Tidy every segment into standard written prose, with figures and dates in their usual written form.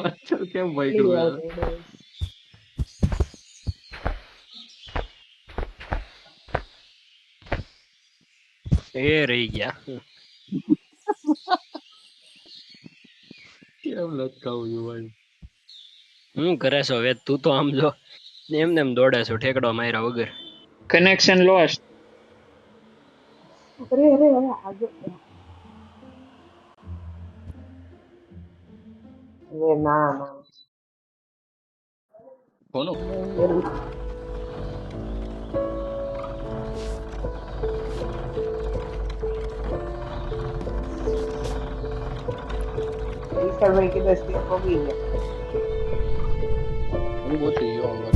મચ્છર કેમ પકડું યાર? એ રહી ગયા. કેમ લટકાવું છું ભાઈ? હું કરે છો હવે? તું તો આમ જો એમને એમ દોડે છો ઠેકડો માર્યા વગર. Connection lost. અરે અરે અરે આગળ અરે ના ના કોનો? વિશાલભાઈ કીધું સ્ટેપ પગી ગયા. હું ગોતી ગયો અંદર.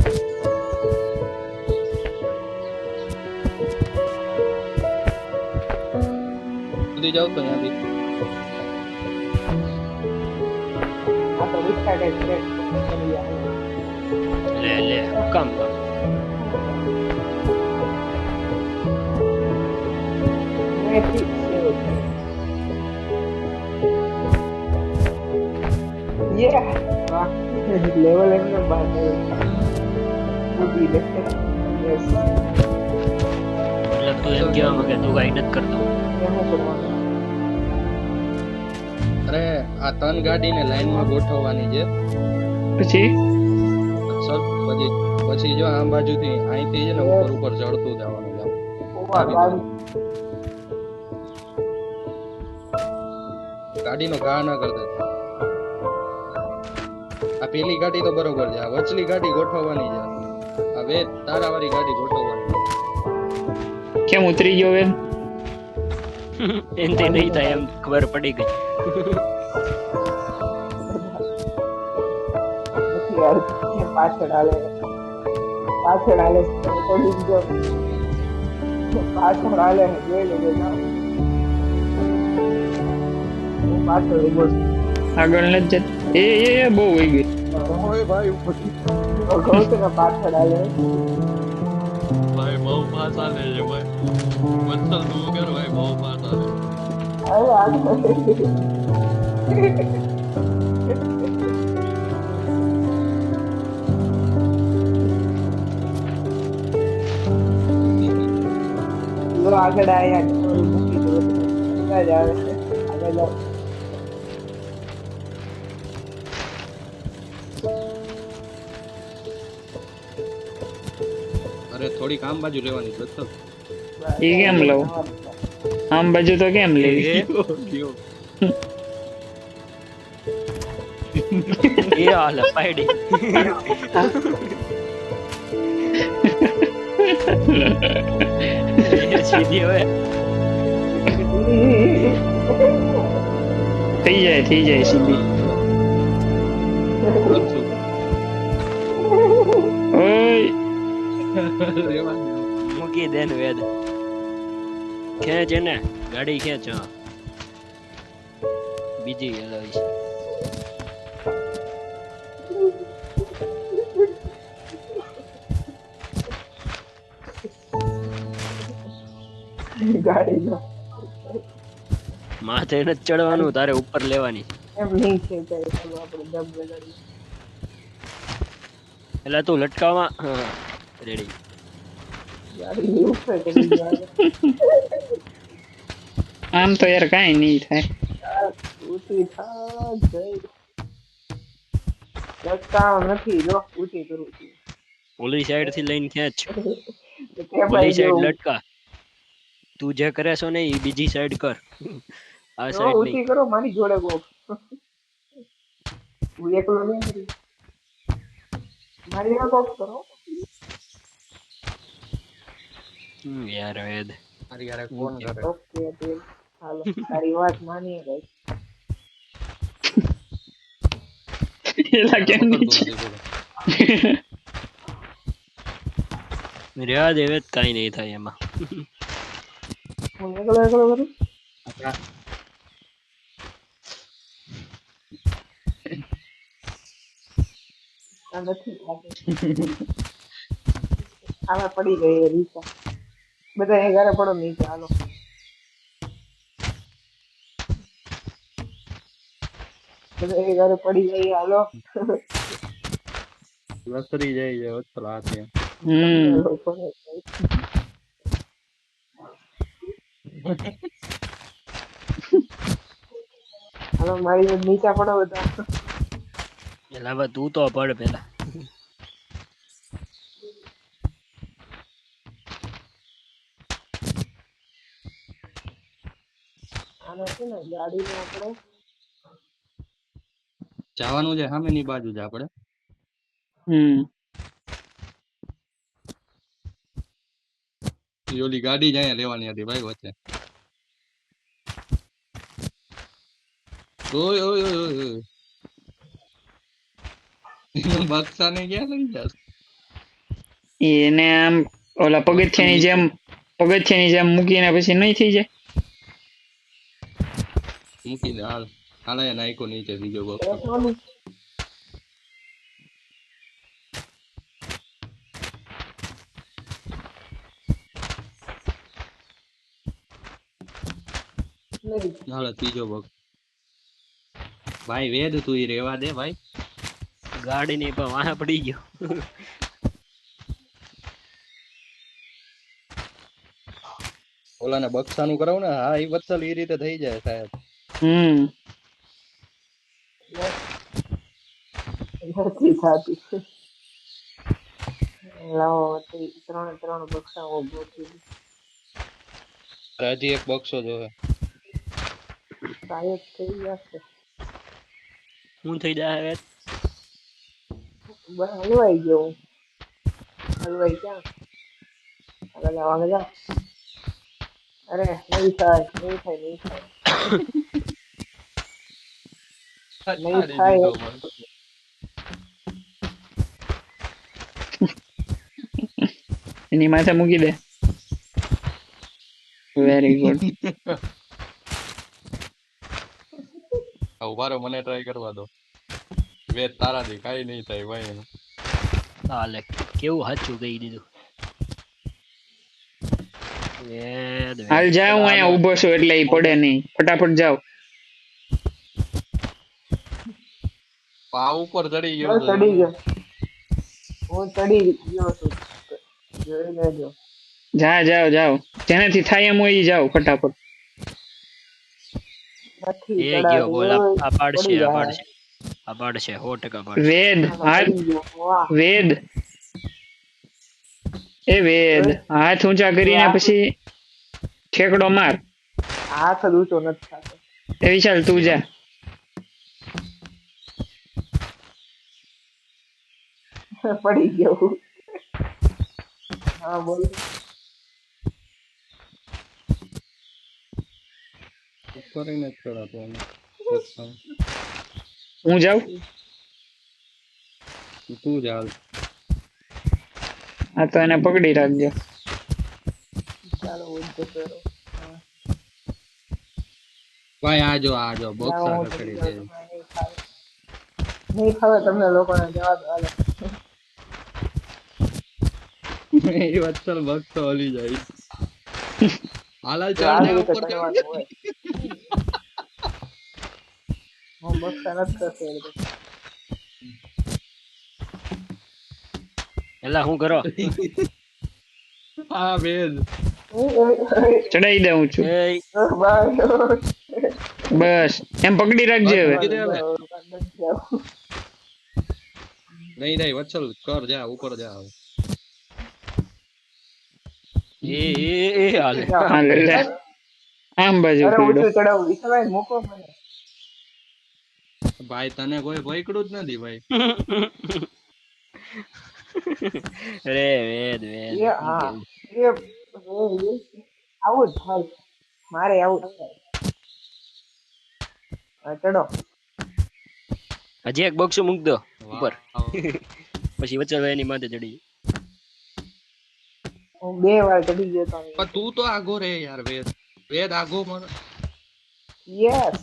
જલ્દી જાવ તો ત્યાંથી. આ તો વિશાલે સ્ટેપ કરી ગયા. લે લે હુકામ તો મેથી યે વાહ લેવલ એમને બાદ ઉડી લે યસ એટલે તું એમ કહેવા માંગે તું કાંઈ નથી કરતો. એમ કરવાનું અરે આ ત્રણ ગાડીને લાઈનમાં ગોઠવવાની છે. પછી સર પછી જો આ બાજુથી અહીંથી છે ને ઉપર ઉપર ચડતું જવાનું છે. ઓવા ગાડી ગાડીનો ઘા ના કરતા. આ પેલી ગાડી તો બરોબર છે. આ વચલી ગાડી ગોઠવવાની છે. આ બે તારાવાળી ગાડી ગોઠવવાની છે. કેમ ઉતરી ગયો બેન? એનથી નહીં થાય એમ ખબર પડી ગઈ. નથી યાર પાછળ હાલે પડી ગયો પાછળ હાલે જોઈ લેજો ના પાછળ ઉભો છું. આગળ નથી જત. એ બહુ વહી ગઈ. ઓય ભાઈ ઉપર કહું છું ને પાછળ હાલે ભાઈ બહુ પાસ આલે છે ભાઈ. વત્સલ તું કર ભાઈ બહુ પાસ આલે. અરે આગળ આગળ આયા મૂકી દો આગળ આવે આગળ જાઓ અરે થોડીક આમ બાજુ લેવાની વત્સલ. એ કેમ લઉં? આમ બાજુ તો કેમ લેવી? ગયો એ હાલ પાડી. સીધી હવે થઈ જાય સીધી. ઓય મૂકી દે ને વેદ. ખેંચ એને ગાડી ખેંચ. હા બીજી હલાવીશ. ગાડી માથે નથી ચડવાનું તારે ઉપર લેવાની. એમ નહીં છે ચાલો આપણે દબ લગાડી એટલે તું લટકાવમાં હા રેડી. ગાડી ઉપર ચડી જાય આમ તો યાર કાંઈ નહીં થાય. ઊંચી થા જઈ રસ્તા નથી જો ઊંચી કરું છું ઓલી સાઈડ થી લઈને ખેંચ. કે ઓલી ભાઈ જો સાઈડ લટકા. તું જે કરે છો ને એ બીજી સાઈડ કર. આ સાઈડ નહીં. ઊંચી કરો મારી જોડે ગો હું એકલો નહીં કરી મારી જોડે કોક કરો યાર વેદ મારી યાર કોણ કરે? ઓકે તે હાલો તારી વાત માનીએ ગઈ એલા કેમ નહીં? રેવા દે વેદ કાંઈ નહીં થાય એમાં. હું એકલો કરું આ નથી થતું આમાં પડી ગઈ રીચા બધા એ ઘરે પડો નીચે હાલો બધા એ ઘરે પડી જાય હાલો લસરી જાય છે વત્સલ હાથે. હમ તમને લોકોને હાલો મારી નીચા પડો બધા એટલે હવે તું તો પડ પેલા. આને છે ને ગાડીને આપણે જવાનું છે સામેની બાજુ જ આપણે. હમ ઈ ઓલી ગાડી જ અહીંયા લેવાની હતી ભાઈ વચ્ચે. ઓય ઓય ઓય ઓય ઓય. બક્સાને ક્યાં લઈ જાસ? એને આમ ઓલા પગથિયાની જેમ મૂકીને પછી નહીં થઈ જાય. મૂકી દે હાલ. હાલ અહીંયા નાખ્યો નીચે બીજો બક્સો. બેસવાનું નહીં હાલ ત્રીજો બક્સો. ભાઈ વેદ તું ઈ રેવા દે ભાઈ. ગાડી ની પણ વાહ પડી ગયો. ઓલાને બક્સાનું કરાવું ને હા ઈ વત્સલ ઈ રીતે થઈ જાય સાહેબ. હમ નથી થતી લાવો ત્રણ ત્રણ બક્ષાઓ ગોઠવી હજી એક બક્સો જોવે. શાયદ થઈ જશે હું થઈ જાય હવે. હલવાઈ ગયો હું. હલવાઈ ક્યાં આગળ જાઓ આગળ જાઓ અરે નહીં થાય નહીં થાય નહીં થાય નહીં થાય એની માથે મૂકી દે. Very good. ઉભારો મને ટ્રાય કરવા દો. વેદ તારાથી કાઈ નહીં થાય ભાઈ. હાલે કેવું સાચું કહી દીધું. હાલ જાવ હું અહીંયા ઊભો છું એટલે ઈ પડે નહીં. ફટાફટ જાવ. આ ઉપર ચડી ગયો હું ચડી ગયો હું ચડી ગયો છું જોઈ લેજો જાવ જેનાથી થાય એમ હોય ઈ જાવ ફટાફટ. નથી એ ગયો બોલ ચડાતી આ પાડશે પડી આ જાય. પાડશે આ પાડશે 100% પાડશે. વેદ હાથ પડી ગયો. વાહ વેદ એ વેદ હાથ ઊંચા કરીને પછી ઠેકડો માર. હાથ જ ઊંચો નથી થતો એ વિશાલ તું જા. પડી ગયો હા બોલ ઉપર ઈને જ ચડાતો એને. હું જાઉં. તું જ હાલ. આ તો એને પકડી રાખજો. ચાલો ઊંચો કરો ભાઈ આ જો બક્સા જાઓ, ખસેડી ચડી દે. જાઓ, નહીં ખાવે તમને લોકોને જવા દો હાલો એ વત્સલ બક્સો હલી જાય. હાલ તો આવી ચડ રીતે ઉપર કરવાનું ચડ. હોય હું બક્ષા નથી કરતો એ રીતે. એલા હું કરો હા વેદ. ચડાઈ દઉં છું. એ બસ એમ પકડી રાખજે હવે. નહીં નહીં વત્સલ કર જા ઉપર જા હવે. એ હાલે હાલ લે. આમ બાજુ અરે પીડો. ઊંચું ચડાવું વિશાલભાઈ મૂકો મને ભાઈ તને કોઈ ભયકડું જ નથી ભાઈ. રે વેદ વેદ એ હા એ આવું જ થાય મારે આવું જ થાય હા, ચડો હજી એક બોક્સ મૂક દો ઉપર વાહ. પછી વચ્ચે એની માથે ચડી. હું 2 વાર ચડી ગયો તો પણ તું તો આગો રે યાર વેદ. વેદ આગો મને. યસ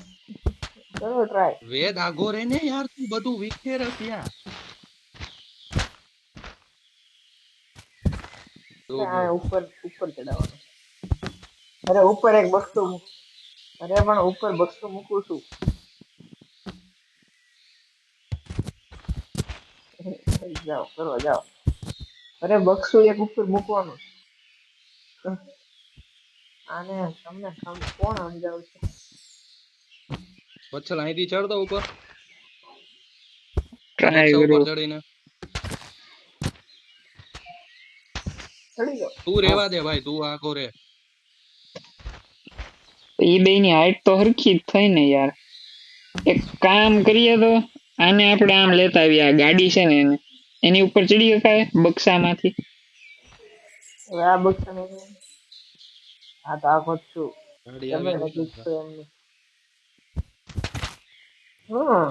ચલો ટ્રાય વેદ આગો રે ને યાર તું બધું વિખેર ત્યાં. ઉપર ઉપર ચડાવવાનું અરે ઉપર એક બક્સો મૂક અરે પણ ઉપર બક્સો મૂકું છું જાઓ કરવા જાઓ. અરે બક્સું એક ઉપર મૂકવાનું. આને તમને કોણ સમજાવશે? વચ્છલ અહીંથી ચડતો ઉપર ટ્રાય બક્સા ઉપર કરું. ચડીને ચડી જાઓ. તું રેવા દે ભાઈ, તું આખો રે. એ બે ની હાઈટ તો હરખી જ થઈ ને યાર. એક કામ કરીએ તો આને આપણે આમ લેતા આવીએ. આ ગાડી છે ને એને એની ઉપર ચડી શકાય બક્સામાંથી. હવે આ બક્સાને આ તો આખો જ છું. ગાડી તમે આવી નથી ગઈ. છો એમની. હમ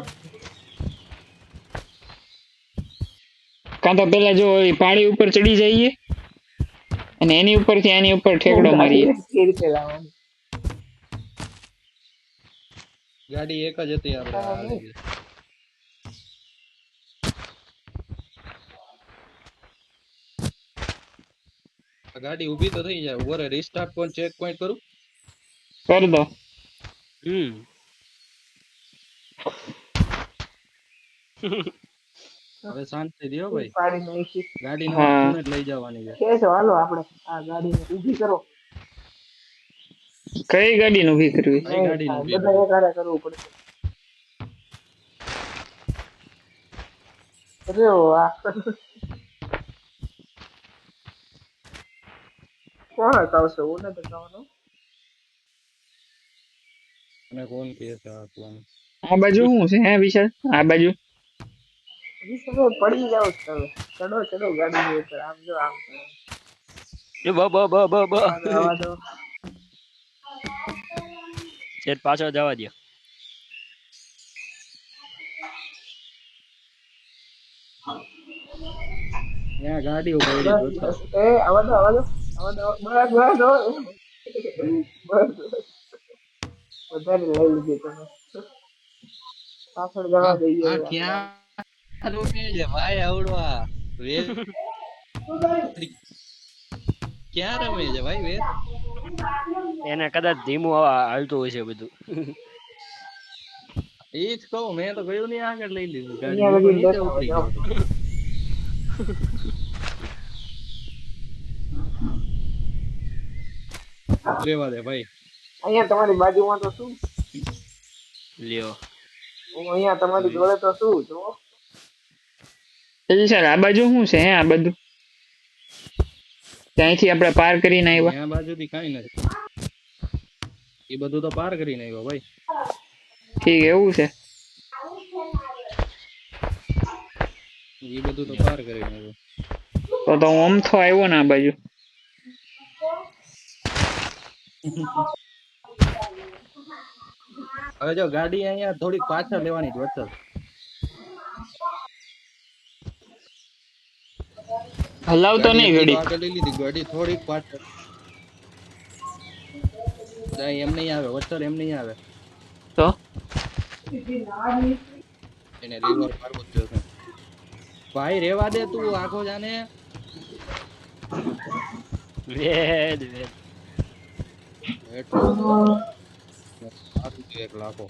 કાં તો પેલા જો એ પાડી ઉપર ચડી જઈએ અને એની ઉપરથી આની ઉપર ઠેકડો મારીએ. ગાડી કેવી રીતે લાવવાની? ગાડી એક જ હતી આપણે આ લઈ ગઈ. આ ગાડી ઊભી તો થઈ જાય. ઉભો રે, રિસ્ટાર્ટ કોણ ચેક પોઈન્ટ કરું. કર દો. હવે શાંતિ દિયો ભાઈ. પાડી નાખી. ગાડી ને હા જ લઈ જવાની છે. છે તો હાલો આપણે આ ગાડીને ઊભી કરો. કઈ ગાડીને ઊભી કરવી? કઈ નહીં ગાડી થાય, ઊભી બધા કરવી? એક હારે કરવું પડશે. અરે વાહ, કોણ હટાવશે? હું નથી હટાવવાનો. અને કોણ કહે છે આ પ્લાન? આ બાજુ શું છે હે વિશાલ? આ બાજુ હજી તમે પડી જાઓ છો હવે. ચડો ચડો ગાડીની ઉપર. આમ જો આમ કરો. એ બ બ બ બ બ આવા દો. શેઠ પાછળ જવા દો. ત્યાં ગાડીઓ પડી બસ જોતા. બસ. એ આવા દો આવા દો આવા દો. બસ બસ બસ બસ. વધારે લઈ લીધી તમે. પાછળ જવા આ દઈએ આ આપણે. ક્યાં રોકે છે ભાઈ આવડવા? વેર ક્યાં રમે છે ભાઈ વેર? એને કદાચ ધીમું હાલતું હોય છે બધું. એ જ કહું, મેં તો ગયું નહીં આગળ લઈ લીધું ગાડી. અહીંયા હું તો લગીને નીચે બેઠા હોય ઉતરી જાઓ. ગયો હતો. રેવા દે ભાઈ. અહીંયા તમારી બાજુમાં તો શું? લ્યો હું અહીંયા તમારી જોડે તો શું જુઓ. વિશાલ આ બાજુ શું છે હે? આ બધું ત્યાંથી આપણે પાર કરીને આવ્યા. ત્યાં બાજુથી કાંઈ નથી. એ બધું તો પાર કરીને આવ્યો ભાઈ. ઠીક એવું છે. એ બધું તો પાર કરીને આવ્યો. તો હું અમથો આવ્યો ને આ બાજુ. હવે જો ગાડી અહીંયા થોડીક પાછળ લેવાની જ વચ્ચે. હલાવતો ગાડી નહીં એમની તો ઘડી. આગળ લઈ લીધી. ગાડી થોડીક પાછળ. જાય એમ નહીં આવે વચ્ચે, એમ નહીં આવે. તો એને રિવર મારવું જ જોશે. ભાઈ રેવા દે તું આખો જાને. વેદ વેદ. એટલો સારું છે એક લાખો.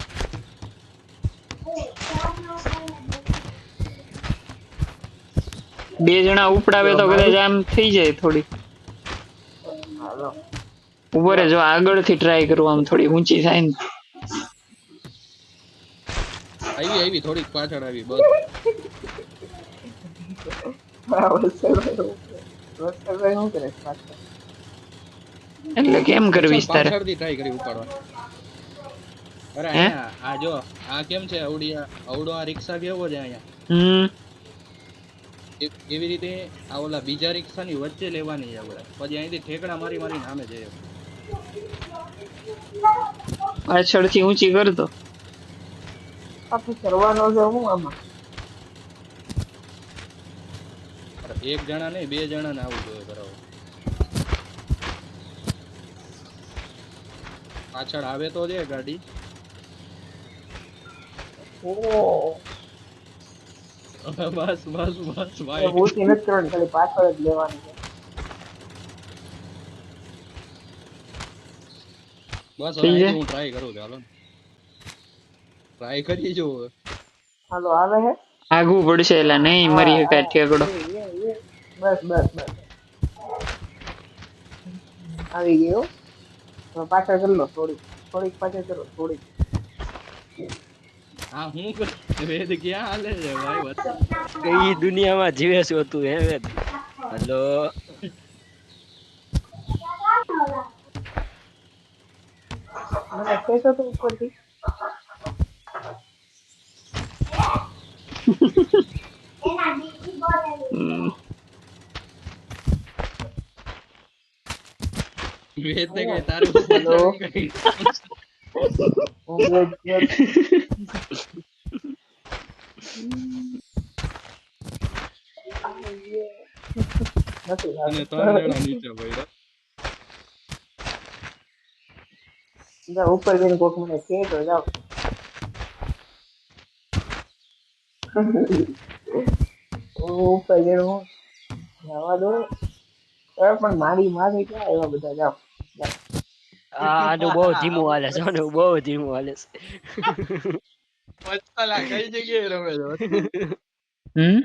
બે જણા ઉપડાવે તો કદાચ આમ થઈ જાય થોડી. હાલો. ઉભો રે, જો આગળથી ટ્રાય કરું આમ થોડી ઊંચી થાય ને. આવી થોડીક પાછળ આવી બસ. આ વત્સલભાઈ શું કરે છે પાછળ? એટલે કેમ કરવીશ તારે? પાછળથી ટ્રાય કરી ઉપાડવા. અરે હે? અહીંયા આ જો આ કેમ છે અવડો આ રિક્ષા કેવો છે અહીંયા. એવી રીતે આ ઓલા બીજા રિક્ષાની વચ્ચે લેવાની છે આપણે. પછી અહીંથી ઠેકડા મારી મારીને સામે જઈએ. પાછળથી ઊંચી કરતો. આપણે કરવાનો છે હું આમાં? એક જણા નહીં, બે જણા ને આવું જોઈએ બરાબર. પાછળ આવે તો છે ગાડી. ઓહ, બસ બસ બસ ભાઈ. ઊંચી નથી કરવાની, ખાલી પાછળ જ લેવાની છે. બસ હવે થઈ અહીંથી જાય. હું ટ્રાય કરું છું. હાલો ટ્રાય કરી જો. હાલો આવે હે? આગવું પડશે એટલે નહીં મરી શકાય ઠેકડો. બસ બસ બસ આવી ગયો. હવે પાછળ કરી લો થોડીક થોડીક પાછળ કરો થોડીક. હા હું વેદ ક્યાં હાલે છે ભાઈ વચ્ચે કઈ દુનિયામાં જીવે છો તું હે વેદ? હલો મને કહેશો તો ઉપરથી. હમ. વેદ ને કઈ તારે ઉપર હેલો ચડી ગઈ હું વેદ વેદ. નથી અને લાગતું. 3 જણા નીચે ભાઈ જાઓ ઉપર જઈને કોક મને કહે તો જાઓ. હું ઉપર જઈને હું જવા દો. પણ મારી માથે ક્યાં એવા બધા જાઓ જાઓ. આનું બહુ ધીમું હાલે છે, આનું બહુ ધીમું હાલે છે. વત્સલા કઈ જગ્યાએ રમે છે હમ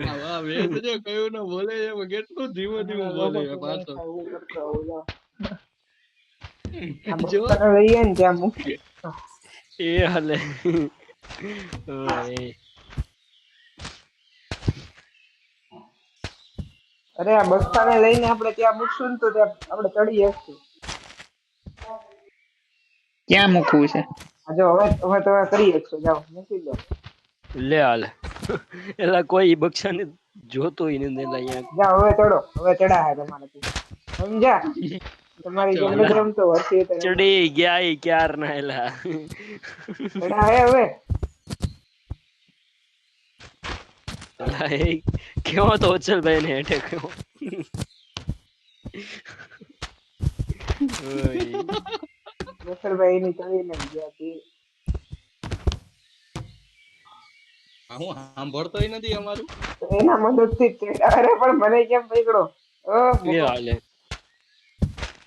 આ વાહ વેદ જો કયું ને બોલે છે પણ કેટલું ધીમું ધીમું બોલે છે પાછો હું કરતો હોઉં, જાઓ. આ જો બસ્તા લઈએ ને ત્યાં મૂકીએ. એ હાલે ઓય. અરે આ બસ્તાને લઈને આપણે ત્યાં મૂકશું ને તો ત્યાં આપણે ચડી શકશું. ક્યાં મૂકવું છે? આ જો હવે તમે કરી શકશો જાઓ મૂકી દો. લે હાલે એલા કોઈ બક્ષાને જોતોય નથી એલા અહીંયા. જાઓ હવે ચડો હવે ચડા હે તમારાથી સમજ્યા. તમારી જેમ એલા નથી રમતો હરખી રીતે રમો. ચડી ગયા ઈ ક્યાર ના એલા. ચડા હે હવે. એલા એ કેવો તો અચલભાઈ ને હેઠે કેવો. ઓય. નસરભાઈ ની ચડીને જ ગયા હતી. હું સાંભળતોય નથી અમારું તો એના મદદથી જ ચડ્યા. અરે પણ મને કેમ પકડો. એ હાલે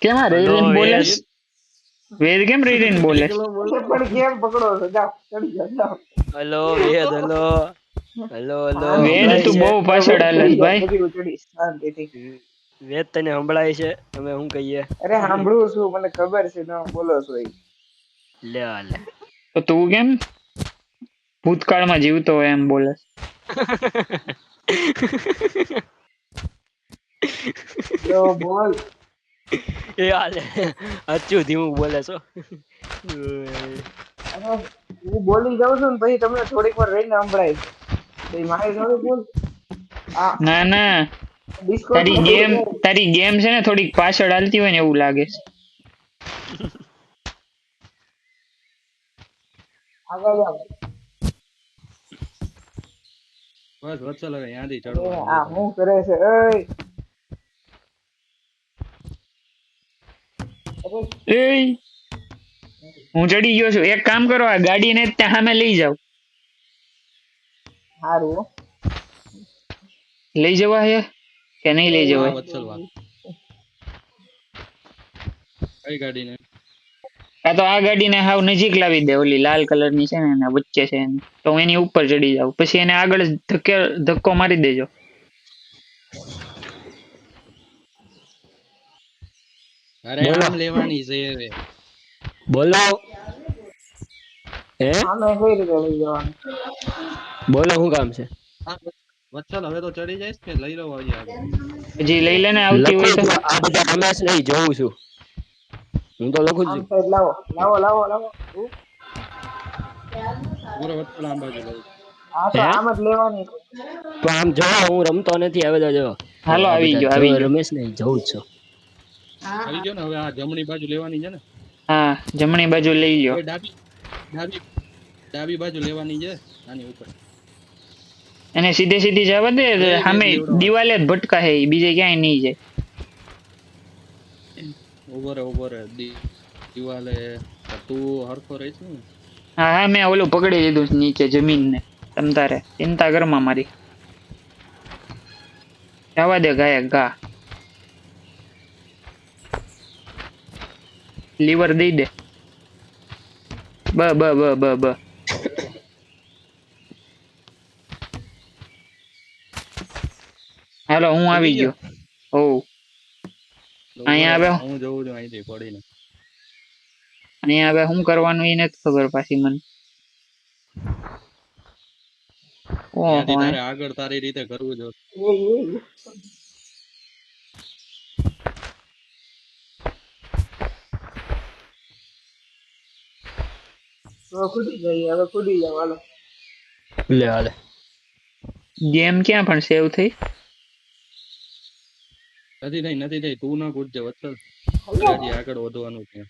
કેમ આ રહી હલો રહીને બોલે વેદ. છે? વેદ કેમ રહી રહીને બોલે છે? એકલો બોલ પણ કેમ પકડો છો જાઓ ચડી જાઓ જાઓ. હલો વેદ હલો હલો હલો શાંતિથી વેદ સંભળાય તું છે? બહુ પાછળ હાલે ચડી જાઓ ભાઈ. પછી હું ચડીશ શાંતિથી. વેદ તને સંભળાય છે? અમે શું કહીએ? અરે સાંભળું છું મને ખબર છે તમે બોલો છો એ. લે હાલે તો તું કેમ ભૂતકાળમાં જીવતો હોય એમ બોલે છે? લો બોલ. એ હાલે અચ્છું ધીમું બોલે છો. અરે હું બોલી જાઉં છું ને પછી તમને થોડીક વાર રહીને સંભળાય છે. તો એ મારી થોડી બોલ. આ ના ના, ડિસ્કોર્ડ માં થોડું બોલ. તારી ગેમ છે ને થોડીક પાછળ હાલતી હોય ને એવું લાગે છે. આગળ જાઓ. બસ વત્સલ હવે ત્યાંથી અરે ચડવાનું આ છે શું કરે છે અય. અરે એય હું ચડી ગયો છું. એક કામ કરો, આ ગાડીને ત્યાં સામે લઈ જાઓ. સારું હો. લઈ જવા હે કે નહીં લઈ વાહ જવાય? વત્સલ વાહ કઈ ગાડીને આ તો આ ગાડીને હાવ નજીક લાવી દે, ઓલી લાલ કલરની છે ને એના વચ્ચે છે એની. તો હું એની ઉપર ચડી જાઉં, પછી એને આગળ જ ધક્કો મારી દેજો. અરે બોલો આમ લેવાની છે હવે બોલો હે આને કઈ રીતે લઈ જવાનું. બોલો શું કામ છે? હા વત્સલ હવે તો ચડી જઈશ કે લઈ લો આવી આગળ હજી લઈ લેને આવતી લખું હોય તો. છું આ બધા રમેશ નહીં જોઉં છું. હું તો લખું આમ છું. સાઈડ લાવો લાવો લાવો લાવો. પૂરો વત્સલ આમ બાજુ લઉં આ તો હે આમ જ લેવાની છે. તો આમ જો હું રમતો નથી. આ બધા જો હાલો આ આવી બધા ગયો જો આવી ગયો. રમેશ ને જવું જ છું. આવી ગયો ને હવે આ જમણી બાજુ લેવાની છે ને હા જમણી બાજુ લઈ લ્યો. હવે ડાબી ડાબી ડાબી બાજુ લેવાની છે આની ઉપર એને સીધે સીધી જવા દે, એ સામે વેદ લેવડાવો દિવાલે જ ભટકા હે, બીજે ક્યાંય નહીં જાય. ઉભો રે દિવાલે તું હરખો રહીશ ને હા હા, મેં ઓલું પકડી લીધું છે નીચે જમીનને. તમ તારે ચિંતા કરમાં મારી. જવા દે ગાયક ગા. લીવર દઈ દે. બ બ બ બ બ હાલો હું આવી ગયો. ઓહ અહીંયા આવે હું જોઉં છું અહીંથી પડીને. અહીંયા હવે શું કરવાનું એ નથી ખબર પાછી મને. ઓહો ત્યાંથી તારે આગળ તારી રીતે કરવું જોઈએ. એ હવે કૂદી જઈએ, હવે કૂદી જાવ હાલો. લે હાલે. ગેમ ક્યાં પણ સેવ થઈ? નથી થઈ તું ના કૂદજે વત્સલ. અહીંયા હજી આગળ વધવાનું છે.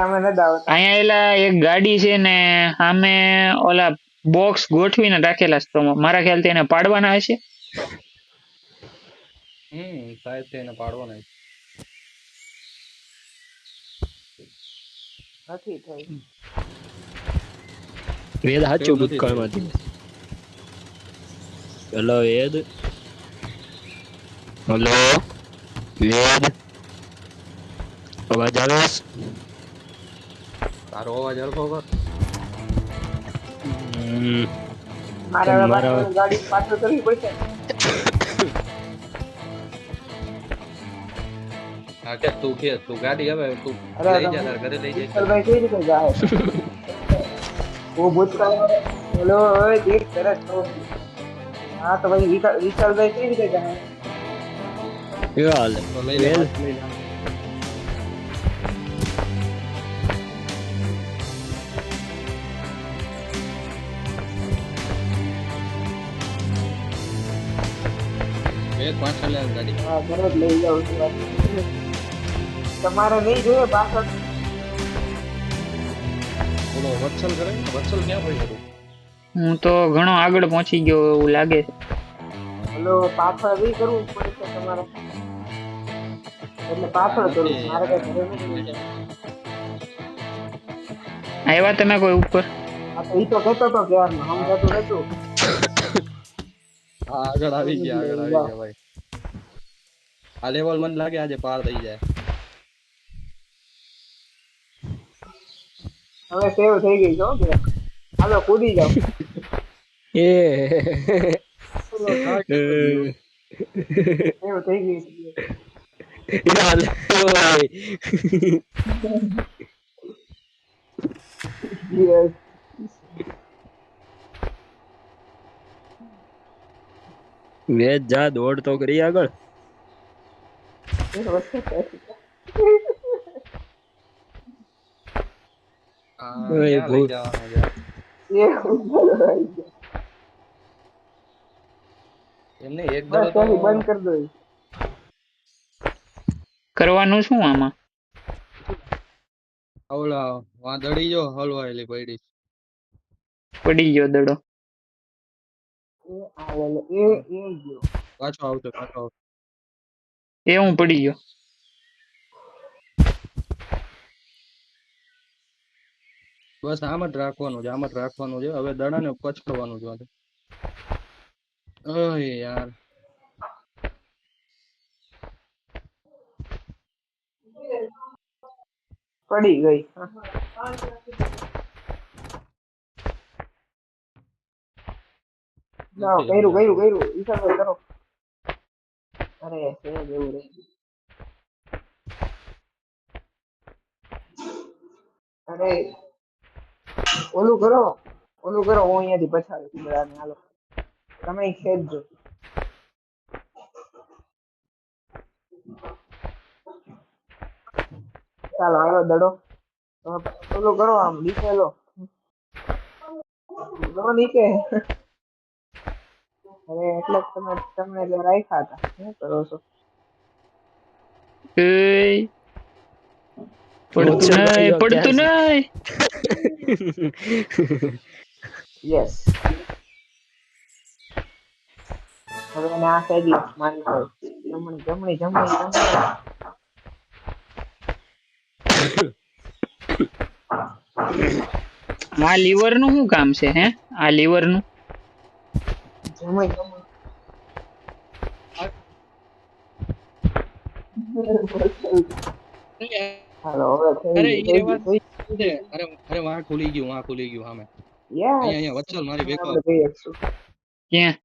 અમે નથી આવતા. અહીંયા એલા એક ગાડી છે ને સામે ઓલા બોક્સ ગોઠવીને રાખેલા છે તો મારા ખ્યાલથી એને પાડવાના હશે. સાહેબ છે એને પાડવાના છે. નથી થઈ. વેદ સાચું નથી ભૂતકાળમાંથી. હેલો વેદ. હેલો વેદ. અવાજ આવે છે? તારો અવાજ હરખો કર. મારે હવે મારા પાછળ ગાડી પાછળ કરવી પડશે. હા કે તું ગાડી હવે તું અરે લઈ જા તાર ઘરે લઈ જા. વિઠ્ઠલભાઈ કઈ રીતે જાય? ઓ ભૂતકાળ હેલો ઓય દેખ તરત તો. હા તો ભાઈ વિઠ્ઠલભાઈ કઈ રીતે જાય? એ હાલે. તો લઈ લે વેદ. પાછું લઈ લે. પાછળ લે ગાડી. હા તરત લઈ જાઉં છું. તમારે નહીં જોઈએ પાછળ? બોલો વત્સલ કરે ને? વત્સલ ક્યાં પડી ગયો? હું તો ઘણો આગળ પહોંચી ગયો એવું લાગે છે. હલો પાછળ નહીં કરવું પડશે તમારે. એટલે પાછળ કરું મારે કઈ ઘરે નથી. આવ્યા તમે કોઈ ઉપર? આ તો ઈ તો કહેતો હતો કે યાર સમજાતું નતું. હા આગળ આવી ગયા ભાઈ. આ લેવલ મને લાગે આજે પાર થઈ જાય. હવે સેવ થઈ ગઈ છો કે હાલો કૂદી જાઓ. એ સેવ થઈ ગઈ. હાલે. Yes. વેદ જા દોડ તો કરી આગળ. ઓય ભૂત. એમને એક બસ દડો તો ત્યાંથી બંધ કરી દો. કરવાનું શું આમાં? ઓલા વાદળી જો હલવાયેલી પડી. પડી ગયો દડો. એ ગયો. પાછો આવશે. એ હું પડી ગયો. બસ આમ જ રાખવાનું છે હવે દડાને પછડવાનું છે. ઓય યાર પડી ગઈ. ના કર્યું ઈશાભાઈ કરો. અરે સેવ જેવું રહી ગયું. અરે ઓલું કરો હું અહીંયાથી પછાડું કુતરાને. હાલો તમે ખેંચજો. ચાલો હાલો દડો ઓલું કરો આમ નીચે લો નીચે. અરે એટલે જ તમને એટલે રાખ્યા હતા. શું કરો છો? પડતું નહીં. યસ હવે એને આ સાઈડ મારી હોય. જમણી આ લીવર નું શું કામ છે હે? આ લીવર નું જમણી. હાલો હવે અરે વાહ ખુલી ગયું સામે. યસ અહીંયા વત્સલ મારી ભેગો. ક્યાં?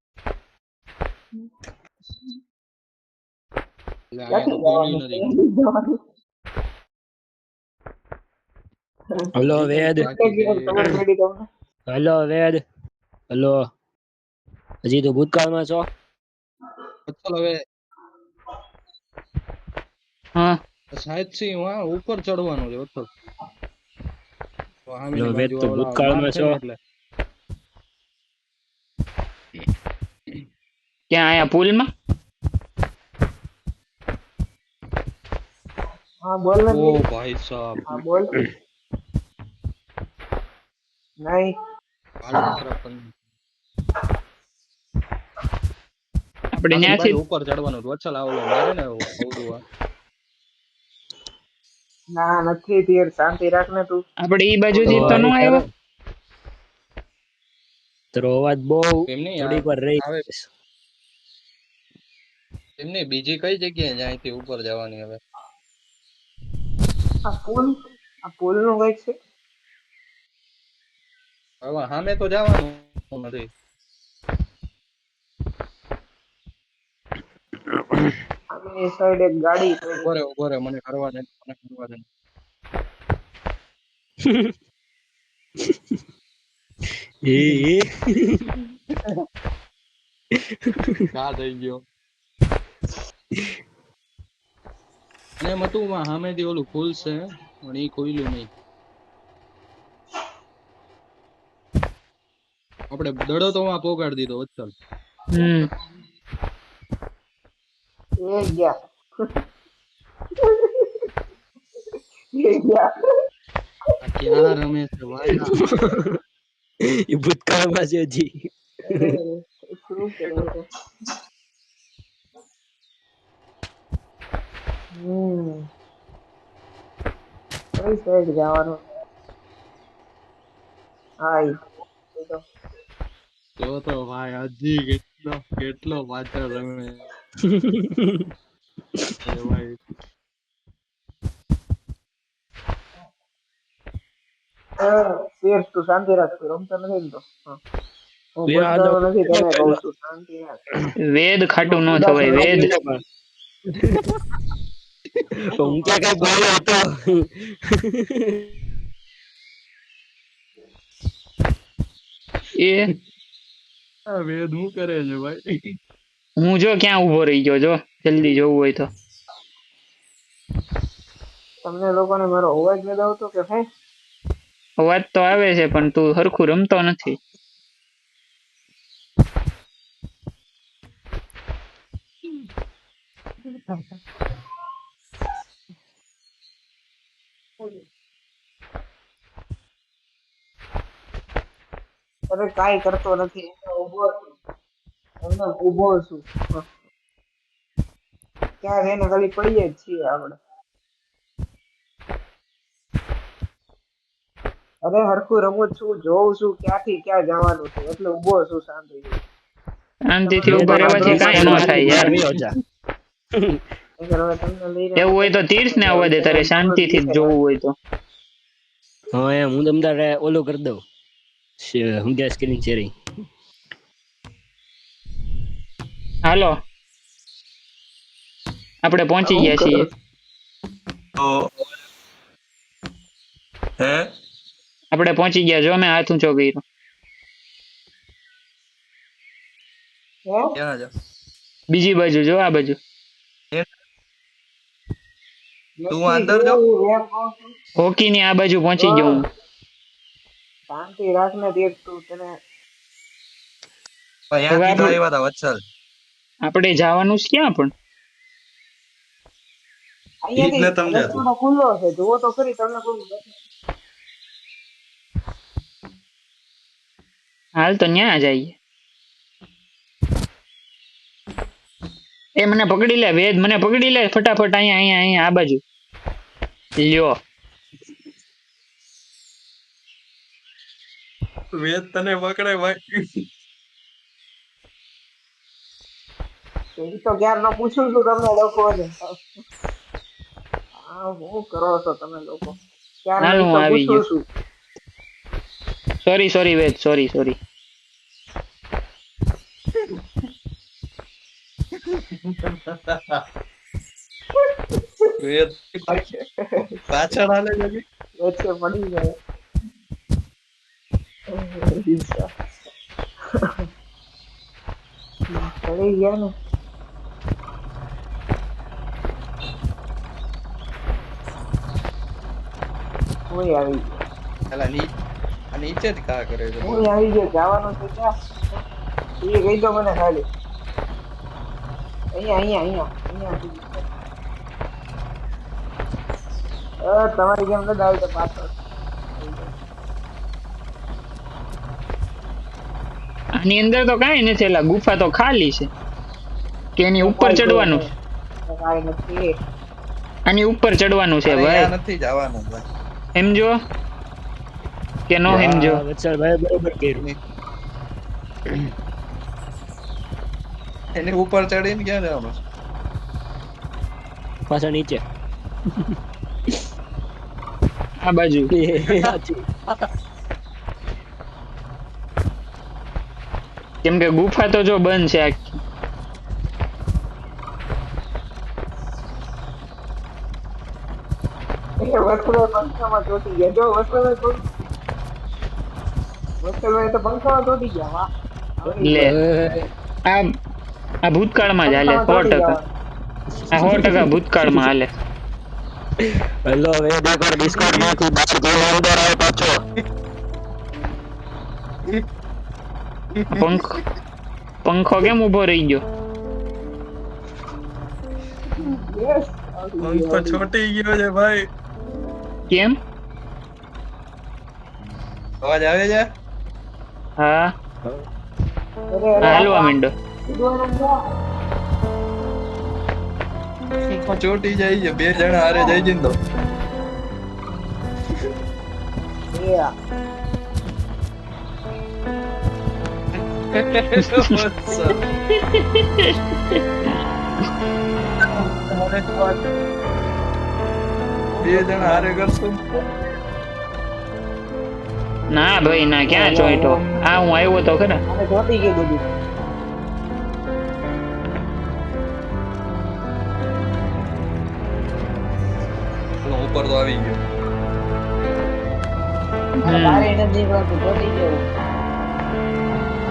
અહીંયા ક્યાંથી તો જવાનું કોઈ હલો નથી વેદ, બાકી છે. ખબર પડી તમને હલો વેદ, હલો. હજી તો ભૂતકાળમાં છો? ચાલ હવે હા સાહેબ સિંહ ઉપર ચડવાનું છે વચ્ચે. તો હલો સામેની વેદ, બાજુ તો ઓલા બાર ભૂતકાળમાં છે છો? ને એટલે ક્યાં આયા પુલમાં? હા બોલ ને ઓ દીદી. ભાઈ સાહેબ હા બોલ નહીં હાલો તરફ આપણે પાછલી ન્યાથી બાજુ ઉપર ચડવાનું છે વચ્ચે ઓલો મારે ને અવડું ના નથી તીર શાંતિ રાખ ને તું આપણે ઈ તો બાજુથી તો નો વારી આવ્યો. તારો તારો અવાજ બહુ એમ નહીં થોડીક વાર રહી. આવે એમ નહીં બીજી કઈ જગ્યાએ જ્યાંથી ઉપર જવાની હવે આ પુલ નું કઈક છે હવે સામે તો જવાનું નથી આની સાઈડ એક ગાડી પડી છે ઉભો રે મને કરવા દે મને કરવા દે એ કા થઈ ગયો અને એમ હતું સામેથી ઓલું ખુલશે પણ એ ખુલ્યું નહીં આપણે દડો તો પોગાડી દીધો વચ્ચલ હમ એ ગયા એ ગયા આ ક્યાં રમે છે ભાઈ એ ભૂતકાળમાં છે હજી. અરે શું કરે છે કઈ સાઈડ જવાનું હા ઈ તો તો ભાઈ હજી કેટલો પાછળ રમે છે ભાઈ શેર તું શાંતિ રાખ તું રમતો નથી ને તો હા. હું બે હાલો ભૂતકાળમાં નથી તને કહું છું શાંતિ રાખ વેદ ખાટું ન ઉદાસ થવાય ન વેદ. હું ક્યાં કઈ બોલો હતો. એ આ વેદ હું કરે છે ભાઈ હું જો ક્યાં ઊભો રહી ગયો જો જલ્દી જોવું હોય તો. તમને લોકોને મારો અવાજ નથી આવતો કે હે અવાજ તો આવે છે પણ તું હરખું રમતો નથી. અરે કાઈ કરતો નથી એમને ઊભો છું હા. ક્યાં એને ખાલી પડીએ જ છીએ આપણે અરે હરખું રમું જ છું જોઉં છું ક્યાંથી ક્યાં જવાનું છે એટલે ઊભો છું શાંતિથી શાંતિથી તમે ઊભા લોકો રહેવાથી કાંઈ ન થાય યાર. નહીંતર હવે તમને લઈને એવું હોય તો તીર્થ ને આવવા દે તારે શાંતિથી જ જોવું હોય તો. હા એમ હું તમ તારે ઓલું કરી દઉં હું ગયા સ્ક્રીન શેરિંગ. હાલો આપણે પહોંચી ગયા છીએ. આપણે પહોંચી ગયા જો મેં હાથ ઊંચો કર્યો. બીજી બાજુ જો આ બાજુ તું અંદર જો હોકી ની આ બાજુ પહોંચી ગયો હું. શાંતિ રાખ ને દેખ તું તને હવે આપણે જવાનું છે ક્યાં પણ અહીંયાથી રસ્તો તો ખુલ્લો છે જુઓ તો ખરી તમને કોઈ હાલ તો ન્યા જઈએ. એ મને પકડી લે વેદ મને પકડી લે ફટાફટ અહીંયા અહીંયા અહીંયા આ બાજુ લ્યો. વેદ તને પકડે ભાઈ એ તો ક્યાર નો પૂછું છું તમને લોકોને હા શું કરો છો તમે લોકો ક્યાર હાલ નહીં હું તો આવી પૂછું ગયો. છું સોરી વેદ સોરી. વેદ પાછળ હાલે જલ્દી. વચ્ચે પડી જાય હિંસા. પડી ગયા ને કોઈ આવી ગયો અલા આ નીચે જ કા કરે છે કોઈ આવી ગયો જવાનું છે ક્યાં એ કહી દો મને ખાલી અહીંયા તમારી ગેમ નથી આવી તો પાછળ આની અંદર તો કાંઈ નથી, એલા ગુફા તો ખાલી છે કે એની ઉપર ચડવાનું છે? કાંઈ નથી આની ઉપર ચડવાનું છે અરે ભાઈ, યા નથી જવાનું ભાઈ. સમજો કે નો સમજો? હા, વત્સલભાઈ બરોબર કર્યું. એની ઉપર ચડીને ક્યાં જવાનું છે? પાછા નીચે. આ બાજુ સાચું. કેમ કે ગુફા તો જો બંધ છે આખી. વસ્ત્રભાઈ પંખામાં ચોટી ગયા જો વસ્ત્રભાઈ તો પંખામાં ચોટી ગયા વાહ લે આ આ ભૂતકાળમાં જ હાલે 100%. આ 100% ભૂતકાળમાં હાલે. હેલો વેદ એકવાર ડિસ્કોર્ડ માંથી બહાર જઈને અંદર આવ પાછો. પંખો કેમ ઉભો રહી ગયો? યસ પંખો છોટી ગયો છે ભાઈ. કેમ? અવાજ આવે છે? હા હાલવા માંડો. પંખો ચોટી જાય છે, 2 જણા હારે જઈ જઈને તો. બે જણા હારે કરશું. ના ભાઈ ના, ક્યાં ચોઈટો? આ હું આવ્યો તો ખરા. આને ચોટી ગયું બધું ઉપર તો આવી ગયો. તારે નથી નીકળતું ચોટી ગયું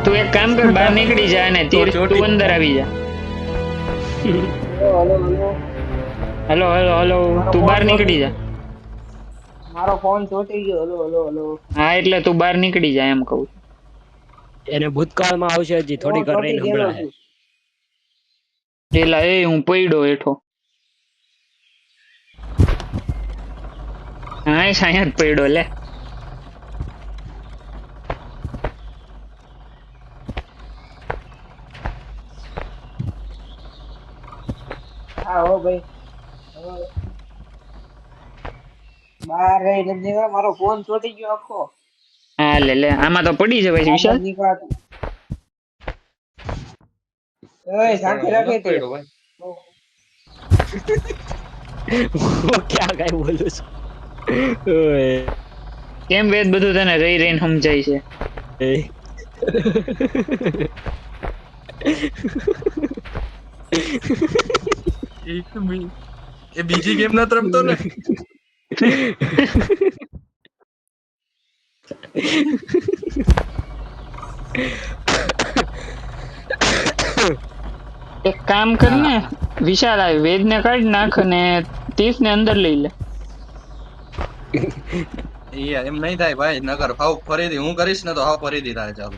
તું એક કામ કર, બહાર નીકળી જા અને તીર તું અંદર આવી જા. હલો હલો હલો હલો, તું બહાર નીકળી જા. મારો ફોન ચોટી ગયો હલો હલો હલો હા એટલે તું બહાર નીકળી જા એમ કહું. એને ભૂતકાળમાં આવશે હજી થોડીક વાર રહીને સંભળાશે. એલા એ હું પડ્યો હેઠો. હા સાયા જ પડ્યો લે. હા હો ભાઈ બહાર રહી નથી નીકળ્યા. મારો ફોન ચોટી ગયો આખો હા લે લે, આમાં તો પડી છે ભાઈ વિશાલ. નીકળાતું ઓય શાંતિ રાખે તે પડ્યો ભાઈ. હું ક્યાં કઈ બોલું છું? ઓય. કેમ વેદ બધું તને રહી રહીને સમજાય છે? એ. એ બીજી ગેમ નથી રમતો ને? એક કામ કર ને વિશાલ, આ વેદ ને કાઢ નાખ અને 30 ને અંદર લઈ લે. એમ નહીં થાય ભાઈ, નગર હાવ ફરીથી હું કરીશ ને તો હાવ ફરીથી થાય. ચાલો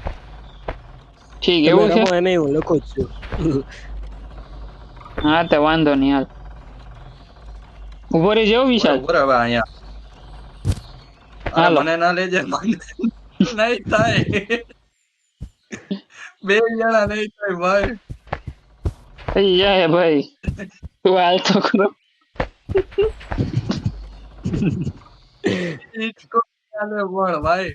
ઠીક એવું છે? એમ હું લખું જ છું. હા તો વાંધો નહીં, હાલ ઉભો રહી જાવ વિશાલ. બરાબર. હવે અહીંયા હાલો. મને ના લેજે, મને નહીં થાય. 2 જણા નહીં થાય ભાઈ. થઈ જાય ભાઈ, તું હાલ તો ખરો. ઈચકો ચાલે પણ ભાઈ.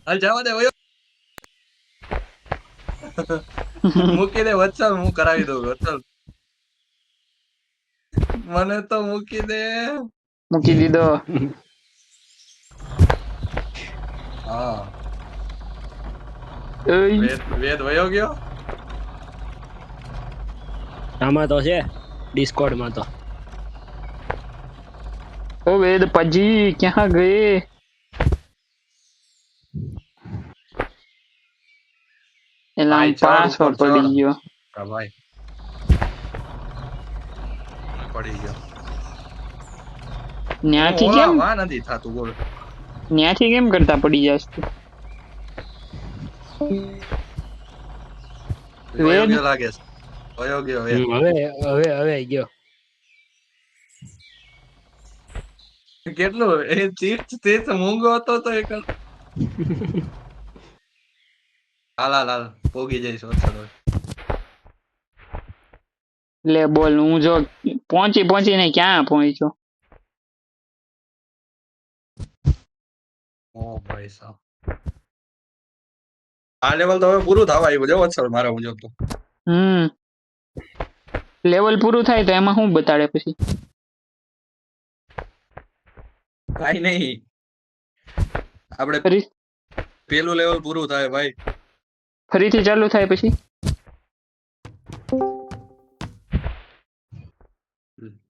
હાલ જવા દે વયો. મૂકી દે વત્સલ, હું કરાવી દઉં. વત્સલ મને તો મૂકી દે. મૂકી દીધો. હા ઓય, વેદ વયો ગયો. આમાં તો છે ડિસ્કોર્ડ માં તો ओ वेद पाजी कहाँ गए? एला भाई, चढ़ पासवर्ड ऊपर, पड़ी चढ़। गयो હા ભાઈ પડી ગયો ન્યાથી ઓલા કેમ વા નથી થાતું બોલ ન્યાથી કેમ કરતા પડી જાસ તું? વયો વેદ ગયો લાગે છે વયો ગયો હવે હવે ગયો કેટલું એ તીર્થ મૂંગો હતો તો એક હાલ પોગી જઈશ વરસાદ લે બોલ હું જો પહોંચીને ક્યાં પહોંચ્યો? ઓ ભાઈ સાહેબ આ લેવલ તો હવે પૂરું થવા આવ્યું જો વરસાદ મારા મુજબ તો લેવલ પૂરું થાય તો એમાં શું બતાડે પછી? કાઈ નહીં આપણે પેલું લેવલ પૂરું થાય ભાઈ ફરીથી ચાલુ થાય પછી?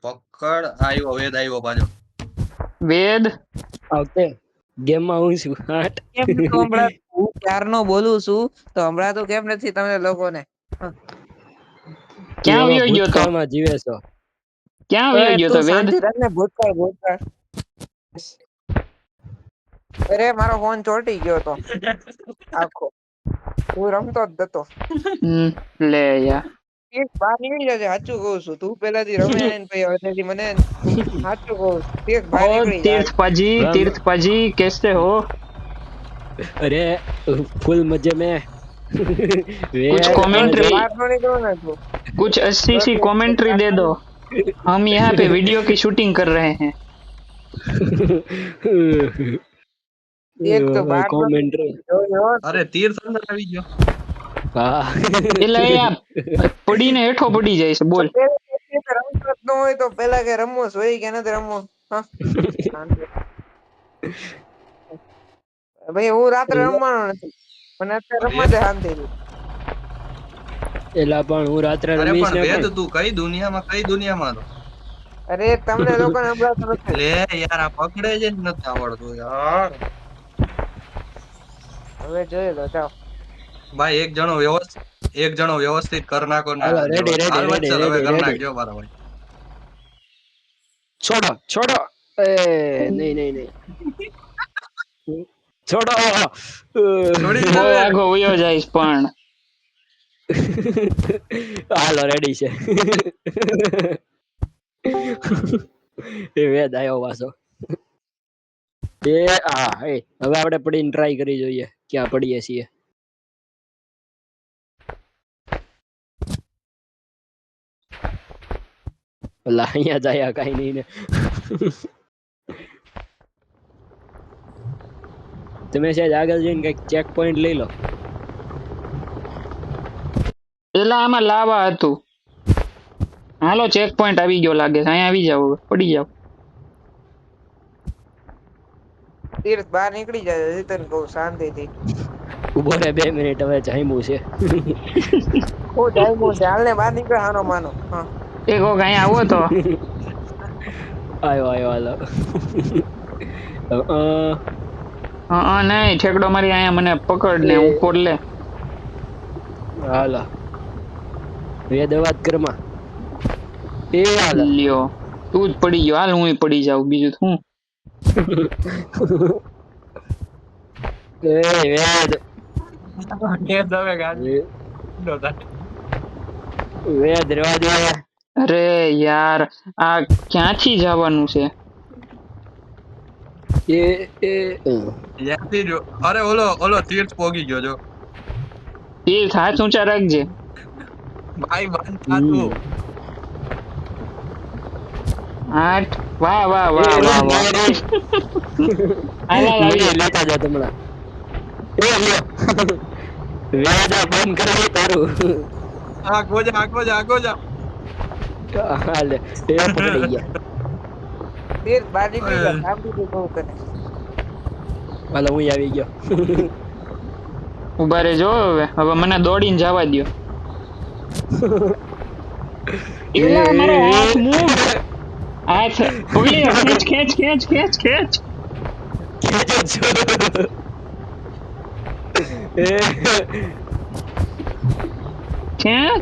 પકડ આવ્યો વેદ આવ્યો પાછો વેદ આવતે ગેમ માં હું છું હાટ કેમ તો હમણાં હું ક્યારનો બોલું છું તો હમણાં તો કેમ નથી તમને લોકોને? ક્યાં વયો ગયો તો? ભૂતકાળમાં જીવે છો ક્યાં વયો ગયો તો તું વેદ? શાંતિ રાખ ને, ભૂતકાળ. અરે મારો ફોન ચોટી ગયો તો આખો હું રમતો જ હતો. લે યાર એક બહાર નીકળી જજે, સાચું કહું છું. તું પેલાથી રમે ને પછી હવેથી મને સાચું કહું છું. એક બહાર ओ નીકળી જા. तीर्थ पाजी कैसे हो? अरे फुल मजे में कुछ कमेंट्री બહાર નો નીકળો ને તું. कुछ अच्छी सी कमेंट्री दे दो, हम यहाँ पे वीडियो की शूटिंग कर रहे हैं. એક તો બહાર નો કોમેન્ટ્રી નીકળ્યો. અરે તીર્થ અંદર આવી ગયો હા એટલે એ આ પડીને હેઠો પડી જાય છે. બોલ રમતો જ ન હોય તો પેલા કે રમવો જોઈએ કે નથી રમવો? હા ભાઈ હું રાત્રે રમવાનો નથી, મને અત્યારે રમવા દે શાંતિથી. એલા પણ હું રાત્રે અરે રમીશ પણ ને વેદ પણ તું કઈ દુનિયામાં તો અરે તમને લોકોને સંભળાતું નથી. લે યાર આ પકડે જ નથી આવડતું યાર હવે જોઈ લો જાઓ. ભાઈ એક જણો વ્યવસ્થિત કર નાખો ને હાલો, ready, ready, હાલ ready, વચ્ચે હવે ready, કર ready. નાખજો મારા ભાઈ છોડો એ નહીં છોડો છોડી બહુ દે હવે. આગો વયો જાય પણ હાલો રેડી છે એ વેદ આવ્યો પાછો એ હા એ હવે આપણે પડીને ટ્રાય કરી જોઈએ ક્યાં પડીએ છીએ. ઓલા અહીંયા જાય કઈ નહીં ને તમે છે આગળ જઈને કઈક ચેક પોઈન્ટ લઈ લો. પેલા આમાં લાવા હતું. હાલો ચેક પોઈન્ટ આવી ગયો લાગે છે. અહીંયા આવી જાવ, હવે પડી જાવ. તીર્થ બહાર નીકળી જાય હજી તને કહું શાંતિથી. ઉભો રે 2 મિનિટ હવે જામ્યું છે. હું જામ્યું છે, હાલ ને બહાર નીકળ હાનો માનો. હા એક વખત અહીંયા આવો તો આયો હાલો નહીં ઠેકડો મારી અહીંયા મને પકડ ને ઉપર લે. હાલો વેદ વાત કરમાં એ હાલો લ્યો તું જ પડી ગયો. હાલ હું પડી જાઉં, બીજું શું. એ વેદ હવે ગાડી વેદ રેવા દે. અરે યાર આ ક્યાંથી જવાનું છે? એ ત્યાંથી જો અરે ઓલો તીર્થ પોગી ગયો જો તીર્થ હાથ ઊંચા રાખજે. ભાઈ બંધ થાતું આઠ વાહ વાહ વાહ વાહ વાહ. હાલ હાલ આવી જા. લેતા જા તમણા એ લ્યો વેદ બંધ કરાવી તારું આખો જા હાલે એ પકડી ગયા. તીર્થ બહાર નીકળી જાય શાંતિથી કહું તને. હાલો હું આવી ગયો. ઉભા રહેજો હવે મને દોડીને જવા દ્યો. એલા મારો હાથ મૂવ હાથ ઓલી ખેંચ ખેંચ ખેંચ ખેંચ ખેંચ ખેંચ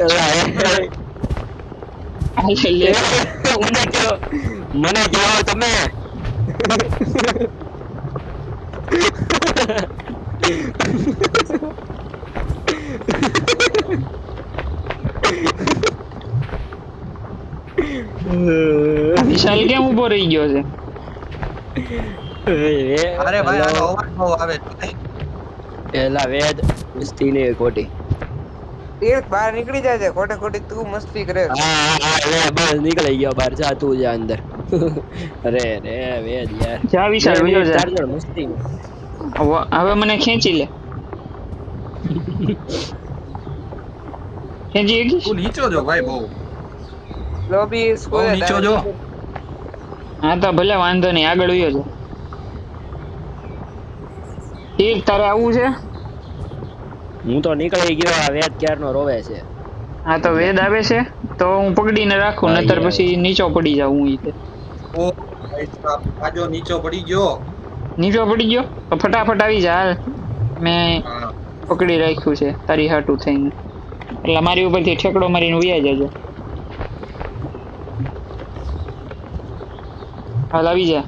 હાલ લે મને કયો તમે વિશાલ કેમ ઉભો રહી ગયો છે અરે ભાઈ આનો અવાજ બહુ આવે છે. એલા વેદ મસ્તી ને ખોટી તીર્થ બહાર નીકળી જાય છે ખોટે ખોટી તું મસ્તી કરે છે. હા બસ નીકળી ગયો બહાર જા તું જા અંદર અરે રે વેદ યાર જા વિશાલ બે વિયો મિનિટ જા ચાર્જર મસ્તી નો. હવે મને ખેંચી લે ખેંચી એકીશ તું નીચો જો ભાઈ બહુ લોબી બહુ સ્કૂલે નીચો જો. હા તો ભલે વાંધો નહીં આગળ વિયો જા ઠીક તારે આવવું છે હું તો નીકળી ગયો આ વેદ ક્યારનો રોવે છે હા તો વેદ આવે છે તો હું પકડીને રાખું હા, નતર ઈ પછી નીચો પડી જાઉં હું ઈ ઓ ભાઈ સાહેબ, આજો નીચો પડી ગયો. નીચો પડી ગયો તો ફટાફટ આવી જા હાલ મેં હા પકડી રાખ્યું છે તારી હાટું થઈને એટલે મારી ઉપરથી ઠેકડો મારીને ઉયા જજો હાલ આવી જા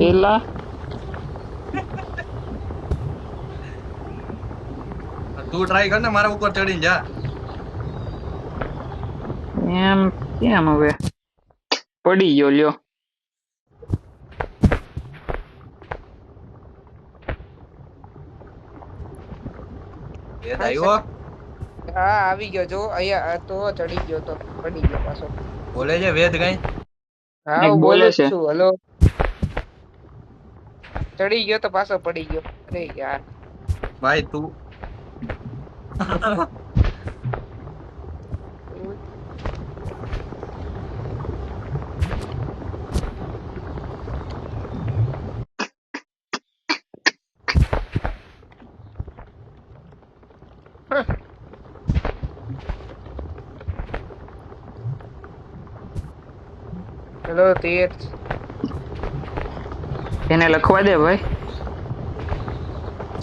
એલા તું ટ્રાય કર ને મારા ઉપર ચડીને જા. એમ કેમ હવે પડી ગયો લ્યો એ આવ્યો હા આવી ગયો જો અહીંયા તો ચડી ગયો તો પડી ગયો પાછો બોલે છે વેદ કઈ હા એક હું બોલે બોલું જ છે. છું હલો ચડી ગયો તો પાછો પડી ગયો અરે યાર ભાઈ તું હેલો તીર્થ એને લખવા દે ભાઈ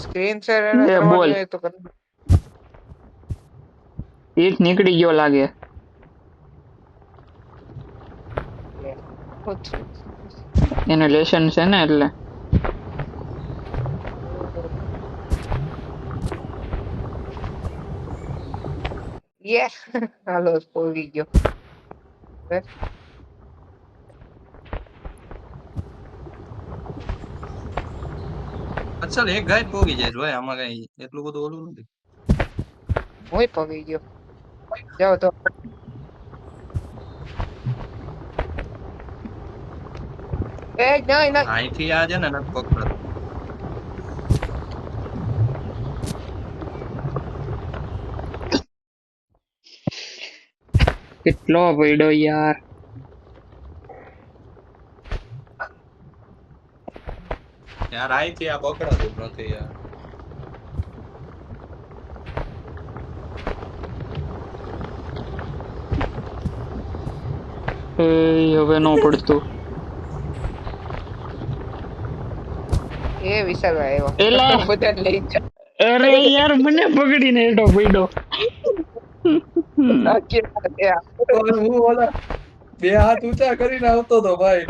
સ્ક્રીન શેર એને એ કરવાની બોલ. હોય તો કર એક નીકળી ગયો લાગે એને લેશન છે ને એટલે યે હાલો પોગી ગયો હે? અચ્છા એક ગાય પોગી જાય ભાઈ આમાં કઈ એટલું બધું ઓલું નથી. હુંય પોગી ગયો જાઓ તો એ નહીં નહીં અહીંથી આ છે ને નથી પકડત. કેટલો પડ્યો યાર યાર અહીંથી આ પકડાતું નથી યાર. એ હવે નો પડતું એ વિશાલભાઈ એલા. આવ્યો બધા લઈ જા અરે યાર મને પકડીને હેઠો પડ્યો આખી રાત એ આ. હું ઓલા બે હાથ ઊંચા કરીને આવતો તો ભાઈ.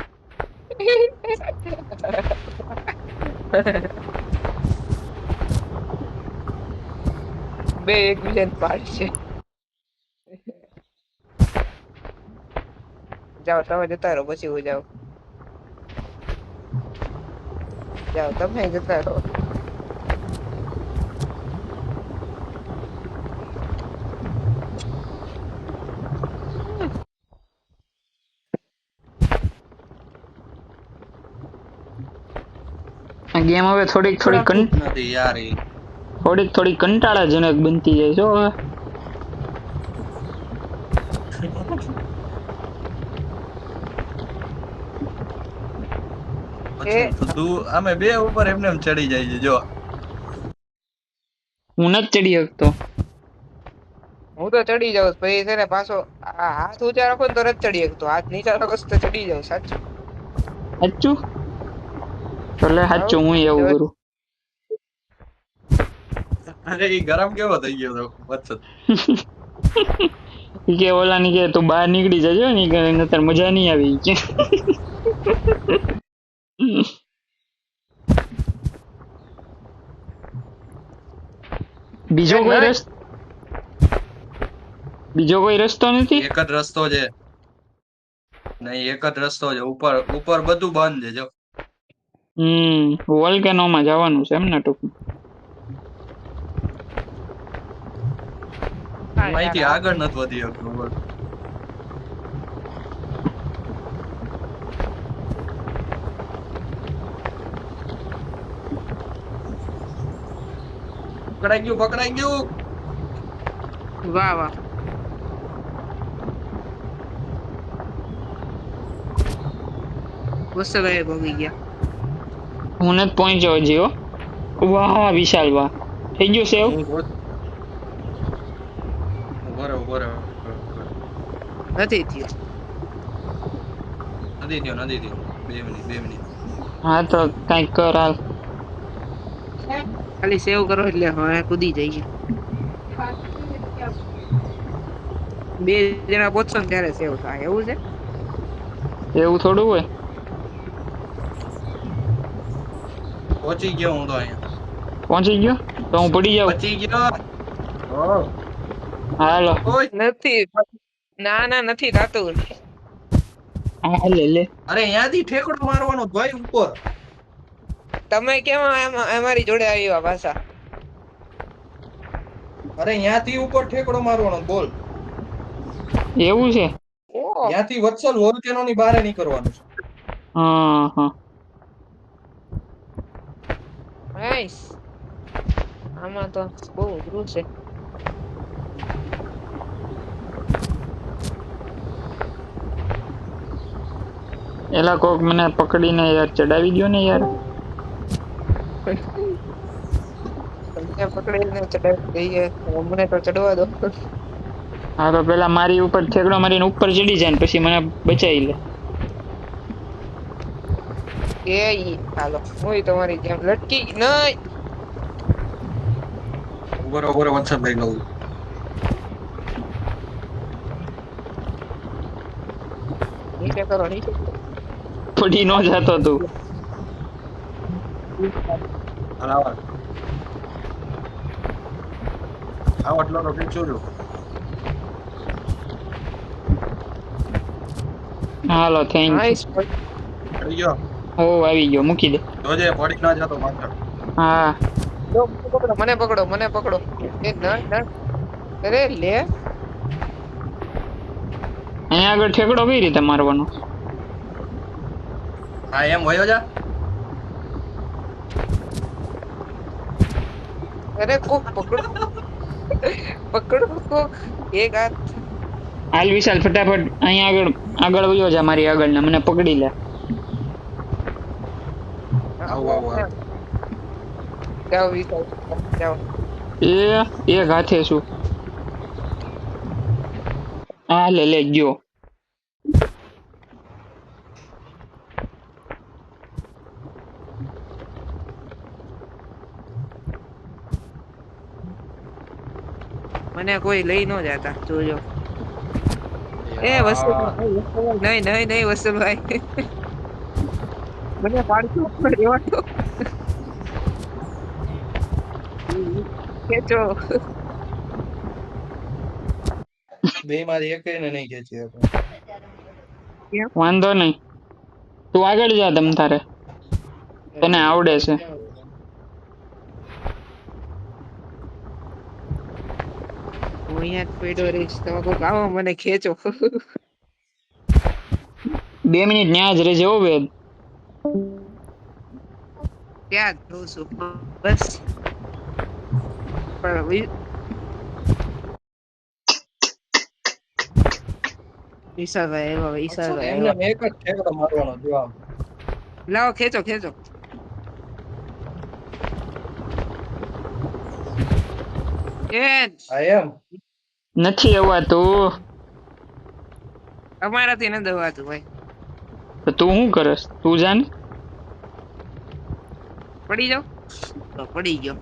બે એકબીજાને પાડશે જાઓ તમે જતા રહો પછી હું જાઉં જાઓ તમે જતા રહો આ ગેમ હવે થોડીક નથી યાર ઈ. થોડીક કંટાળાજનક બનતી જાય છો હવે પછી તું અમે બે ઉપર એમને એમ ચડી જાય છે જો. હું નથી ચડી શકતો. હું તો ચડી જાઉં પછી છે ને પાછો આ હાથ ઊંચા રાખો ને તો નથી ચડી શકતો, હાથ નીચા રાખો તો ચડી જાઉં સાચું. સાચું? એટલે સાચું હું એવું કરું. અરે ઈ ગરમ કેવો થઈ ગયો તો વચ્ચે. ઈ કે ઓલા ની કે તું બહાર નીકળી જજો ને ઈ કે નતર મજા નહીં આવી ઈ કે. બીજો કોઈ રસ્તો નથી? એક જ રસ્તો છે. નહીં એક જ રસ્તો છે, ઉપર ઉપર બધું બંધ છે જો. વોલ્કેનો માં જવાનું છે એમ ને ટૂંકમાં? અહીંથી આગળ નથી વધી શકતું બોલ. પકડાઈ ગયું. વાહ વાહ. વસભાઈ ભોગી ગયા. હું નથી પહોંચ્યો હજી હો. વાહ વિશાલ વાહ. થઈ ગયું સેવ? ઉભો રહે. નથી થયો. નથી થયો. 2 મિનિટ. હા તો કઈક કર હાલ. ખાલી સેવ કરો એટલે હવે કૂદી જઈએ. 2 જણા પહોંચશો ને ત્યારે સેવ થાય એવું છે? એવું થોડું હોય. પહોંચી ગયો હું તો અહીંયા. પહોંચી ગયો તો હું પડી જાઉં. પહોંચી ગયો. હાલો. નથી. ના નથી થતું. હા લે. અરે અહીંયાથી ઠેકડો મારવાનો ભાઈ ઉપર. તમે કેમ અમારી જોડે આવ્યા પાછા? અરે અહીંયાથી ઉપર ઠેકડો મારવાનો બોલ. એવું છે? ત્યાંથી વત્સલ વોલ્કેનો ની બહાર નીકળવાનું છે. હા. નાઈસ. આમાં તો બહુ અઘરું છે. એલા કોક મને પકડીને યાર ચડાવી દો ને યાર. તમને પકડીને ચડાવી દઈએ, મને તો ચડવા દો. હા તો પેલા મારી ઉપર ઠેકડો મારીને ઉપર ચડી જાય ને પછી મને બચાવી લે. હાલો હું તમારી જેમ લટકી નહીં. બરોબર વત્સલ ભાઈ લઉં. નીચે કરો. પડી નો જતો તું. આટલો તો પીછું છું. હાલો થેન્ક યુ. આવી ગયો. આવી ગયો મૂકી દે. જોજે પડી ના જતો પાછળ. હા. મને પકડો. એ ના. અરે લે. અહીંયા આગળ ઠેકડો કઈ રીતે મારવાનો? હા એમ વયો જા. અરે કોક પકડો કોક. એક હાથ. હાલ વિશાલ ફટાફટ અહીંયા આગળ વયો જા મારી આગળ ને મને પકડી લે. આવ. જાઓ વિશાલ જાઓ. એક હાથે શું? હા લે ગયો. મને કોઈ લઈ ન જતા જોજો. વસુભાઈ નહીં વસુભાઈ. મને પાડતો રેવાતો. ખેંચો. બે માંથી એક ને નહીં ખેંચી વાંધો નહીં. તું આગળ જા તમ તારે. તને આવડે છે. હું અહીંયા જ પડ્યો રહીશ. તમે કોઈક આવો મને ખેંચો. 2 મિનિટ ન્યા જ રહેજે હો વેદ. ત્યાં જ રહું છું બસ. પણ વિશાલભાઈ એક જ ઠેકડો મારવાનો જો આમ. લાવો ખેંચો ખેંચો. એ આ એમ નથી અવાતું. અમારાથી ન દવાતું ભાઈ. તો તું શું કરસ? તું જાને. પડી જાવ તો પડી ગયો.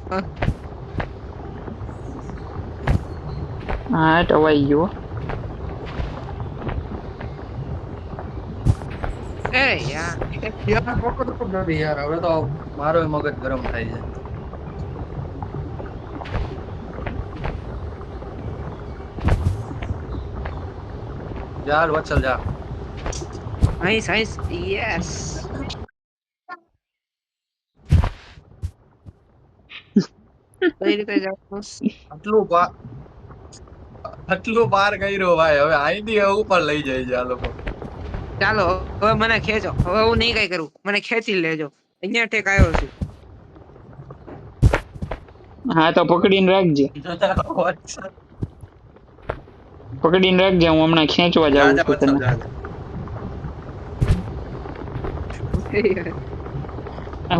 હા ટવાઈ ગયો. એ યાર યાર પકડતો નથી યાર, હવે તો મારો મગજ ગરમ થાય છે. ચાલ વત્સલ જા. Nice nice yes. કઈ રીતે જાવ? આટલું પાર કર્યો ભાઈ, હવે અહીંથી ઉપર લઈ જાય છે આ લોકો. ચાલો હવે મને ખેંચો. હવે હું નહીં કઈ કરું, મને ખેંચી લેજો. અહીંયા ઠેક આવ્યો છું. હા તો પકડીને રાખજે. વત્સલ, પકડીને રાખજે, હું હમણાં ખેંચવા જા જાઉં જા છું વત્સલ, તને. જા જા.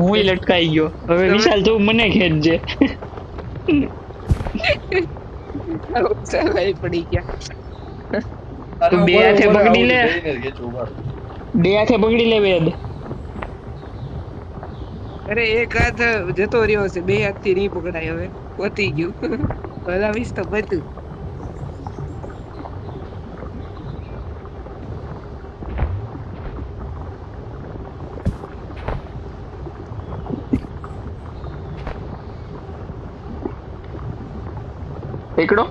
હું લટકાઈ ગયો. હવે વિશાલ તું મને ખેંચજે. ચાલ અહીં પડી ગયા. તું બે હાથે પકડી લે. બે હાથે પકડી લે વેદ. અરે એક હાથ જતો રહ્યો છે, બે હાથ થી નહીં પકડાય. હવે પતી ગયું. હલાવીશ તો બધું. પકડો.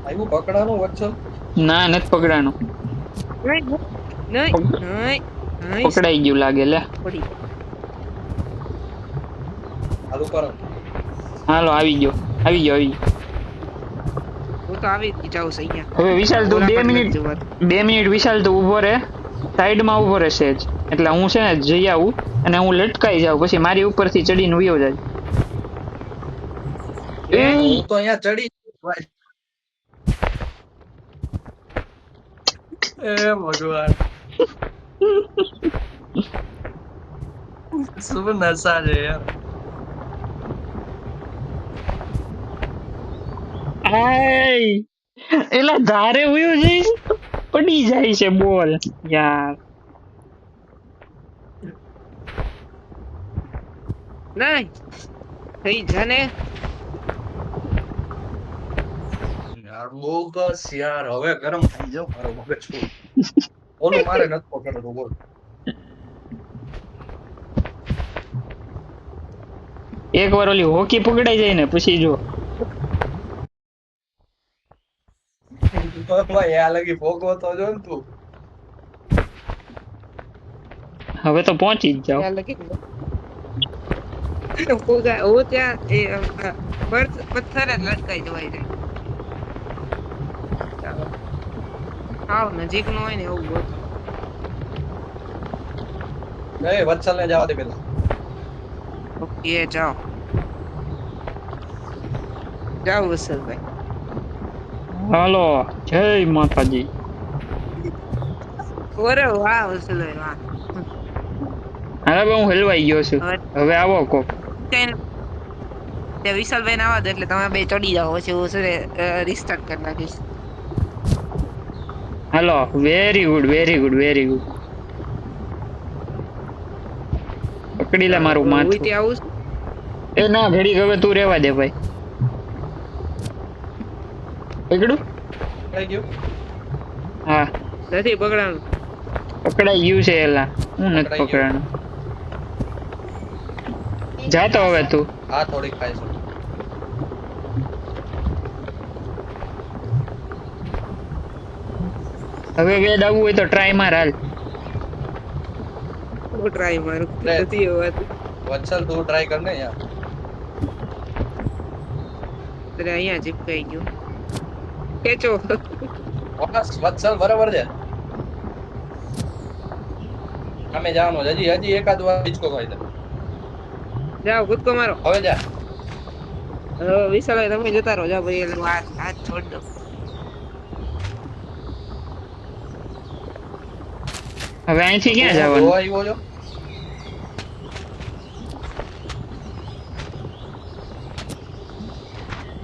આવ્યું પકડાનું વત્સલ? ના નથી પકડાનો. નહીં નહીં નહીં પકડાઈ ગયું લાગે લે. પડી. હાલું પર હાલો આવી ગયો. હું તો આવી જ જાઉં છું અહીંયા. હવે વિશાલ તું ઓલા 2 પર મિનિટ નથી જવાતું. 2 મિનિટ વિશાલ તું ઉભો રહે. સાઈડમાં ઉભો રહે સેજ. એટલે હું છે ને જઈ આવું અને હું લટકાઈ જાઉં, પછી મારી ઉપરથી ચડીને વયો જાય. હું તો અહીંયા ચડી ભાઈ. એ ભગવાન, શું નશા છે યાર. આય એલા ધારે વયો જઈશ પડી જાય છે બોલ યાર. નહીં થઈ જાને. યાર બહુ બસ યાર, હવે ગરમ થઈ જાવ મારો મગજ. ઓલો મારે નથી પકડતો બોલ. એક વાર ઓલી હોકી પકડાઈ જાય ને પછી જો. ભાઈ આ લગી ભોગવો તો જો ને તું. હવે તો પહોંચી જ જાવ. ત્યાં લગી પોગા હું ત્યાં એ પથ્થર જ લટકાઈ જવાય છે. ચાલો હાવ નજીક નું હોય ને એવું ગોતો. એ વત્સલ ને જવા દે પેલા. ઓકે જાઓ જાઓ વસલભાઈ. હાલો જય માતાજી. ઓરે વાહ વસલભાઈ વાહ. હવે હું હલવાઈ ગયો છું. હવે આવો કોક. તે વિશાલભાઈ ના આવા દે એટલે તમે બે ચડી જાઓ, પછી હું છે રિસ્ટાર્ટ કરી નાખીશ. હાલો વેરી ગુડ. પકડી લે મારું હું માથું. ત્યાં આવું છું. એ ના ઘડી હવે તું રેવા દે ભાઈ. પકડું? કઈ ગયું? હા નથી પકડાનું. પકડાઈ ગયું છે એલા. હું નથી પકડાઈ ગયું. પકડાનું. જાતો હવે તું. હા થોડીક ખાય છે. હવે વેદ આવવું હોય તો ટ્રાય માર હાલ. હું ટ્રાય મારું લે. નથી હોવાતું. વત્સલ તું ટ્રાય કર ને યાર. એટલે અહીંયા ચીપકાઈ ગયું. ખેંચો. બસ વત્સલ બરાબર છે. અમે જવાનું છે. હજી એકાદ વાર હિચકો ખાઈ દે. જાઓ કૂદકો મારો. હવે જા. વિશાલભાઈ તમે જતા રહો. જાઓ ભાઈ એટલે હું હાથ છોડ દો. હવે અહીંથી ક્યાં જવાનું? જોવા આવ્યો છો?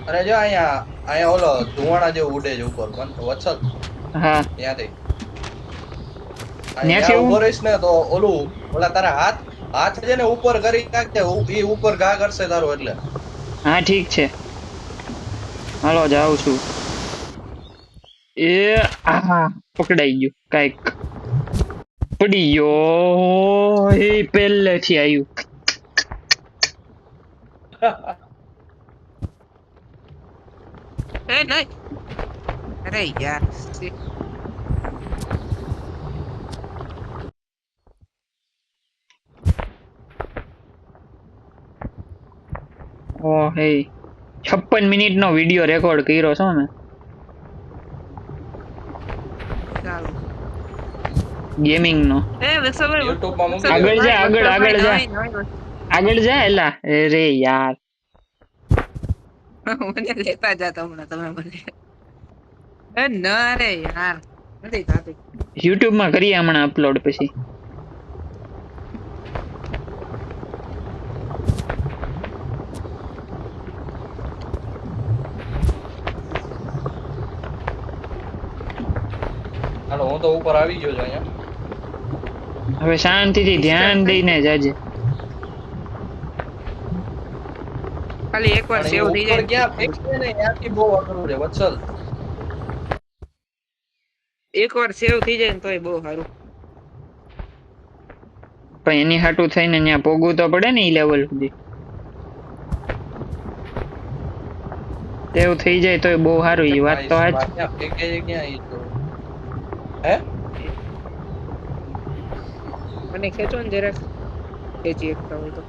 અરે જો અહીંયા અહીંયા ઓલો ધુવાણા જેવું ઉડે છે ઉપર વત્સલ હા ત્યાંથી ન્યાથી અહીંયા એવું? ઉભો રહીશ ને તો ઓલું ઓલા તારા હાથ હાથ છે ને ઉપર કરી નાખજે ઈ ઉપર ઘા કરશે તારો એટલે હા ઠીક છે હાલો જાઉં છું એ આહા પકડાઈ ગયું કાંઈક પડી ગયો એ પહેલેથી આવ્યું એ નહીં અરે યાર ઓ હે 56 મિનિટનો વિડિયો રેકોર્ડ કર્યો છો ને ચાલો ગેમિંગ નો એ વસભાઈ YouTube માં મૂકી આગળ દે. જા આગળ જા એલા અરે યાર મને લેતા જાતા હમણાં તમે મને એ ના રે યાર નથી થાતું YouTube માં કરીએ હમણાં અપલોડ પછી હાલો હું તો ઉપર આવી ગયો છું અહીંયા હવે શાંતિથી ધ્યાન દઈને જાજે ખાલી એકવાર પણ સેવ એ થઈ ઉપર જાય ક્યાં ફેંકશે ને ત્યાંથી બહુ અઘરું છે વત્સલ એકવાર સેવ થઈ જાય ને તોય બહુ સારું પણ એની હાટું થઈને ત્યાં પોગવું તો પડે ને ઈ લેવલ સુધી એવું થઈ જાય તો બહુ સારું ઈ વાત તો આજ ક્યાં ફેંકે છે ક્યાં ઈ તો હે મને ખેંચો ને જરાક ખેંચી એકતા હોય તો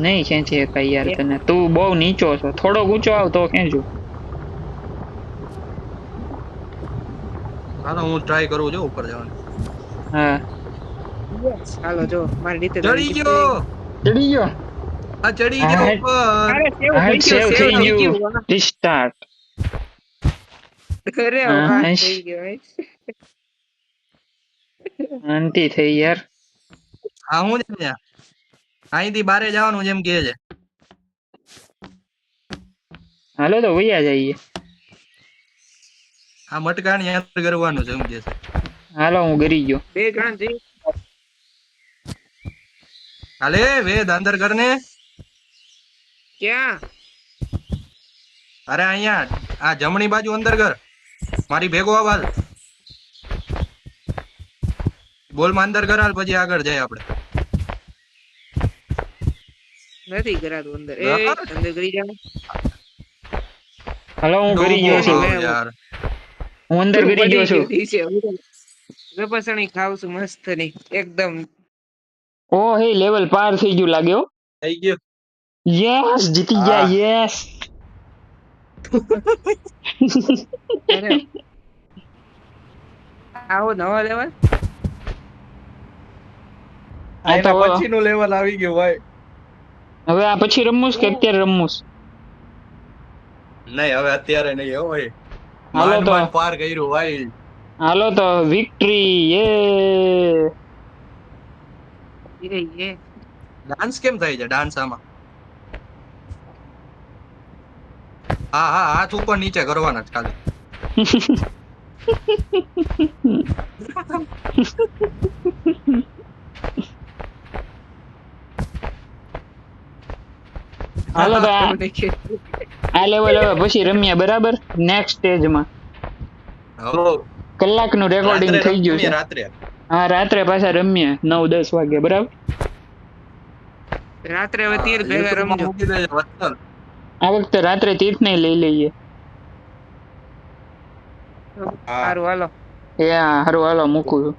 નહીં ખેંચી શકાય યાર તને તું બહુ નીચો છો થોડો ઊંચો આવ તો ખેંચું હાલો હું ટ્રાય કરું છું ઉપર જવાનું હા હાલો જો મારી રીતે ચડી ગયો ચડી ગયો આ ચડી ગયો હા. ઉપર અરે સેવ હા, થઈ ગયું save સેવ થઈ થઈ ગયું. ગયું રિસ્ટાર્ટ અરે હા, વાહ હા. થઈ ગયો હે. શાંતિ થઈ યાર આ હું છે ત્યાં અહીંથી બારે જવાનું જેમ કે છે હાલો તો વૈયા જઈએ આ મટકાની યાદ કરવાનું છે એમ કે છે હાલો હું ગરી ગયો બે જણ જઈ હાલે વેદ અંદર કરને ક્યાં અરે અહીંયા આ જમણી બાજુ અંદર કર મારી ભેગો આવાજ બોલ માં અંદર કરાલ પછી આગળ જાય આપણે નથી કરાતું અંદર એ બરાબર. અંદર કરી જાવ હાલો હું ગરી ગયો છું છું. યાર હું અંદર ગરી ગયો છું રપસણી ખાવ છું મસ્ત ની એકદમ ઓ હે લેવલ પાર થઈ ગયું લાગે હો થઈ ગયો યસ જીતી ગયા હા. યસ અરે આવો નવા લેવલ આ તો એના પછીનું લેવલ આવી ગયું ભાઈ હવે આ પછી રમવું કે અત્યારે રમવું નહીં હવે અત્યારે નહીં હો ભાઈ હાલો માંડ તો. માંડ પાર કર્યું ભાઈ હાલો તો વિક્ટરી એ ડાન્સ કેમ થાય છે ડાન્સ આમાં હા હા હાથ ઉપર નીચે કરવાના જ ખાલી હાલો તો આ લેવલ હવે પછી રમ્યા બરાબર નેક્સ્ટ સ્ટેજમાં હવે કલાકનું રેકોર્ડિંગ રાત્રે થઈ ગયું છે રમીએ રાત્રે હા રાત્રે પાછા રમીએ 9-10 વાગે બરાબર રાત્રે હવે તીર ભેગા YouTube માં રમજો મૂકી દેજે વત્સલ. આ વખતે રાત્રે તીર્થ ને લઈ લઈએ હા. સારું હાલો એ હા હારું હાલો મૂકું છું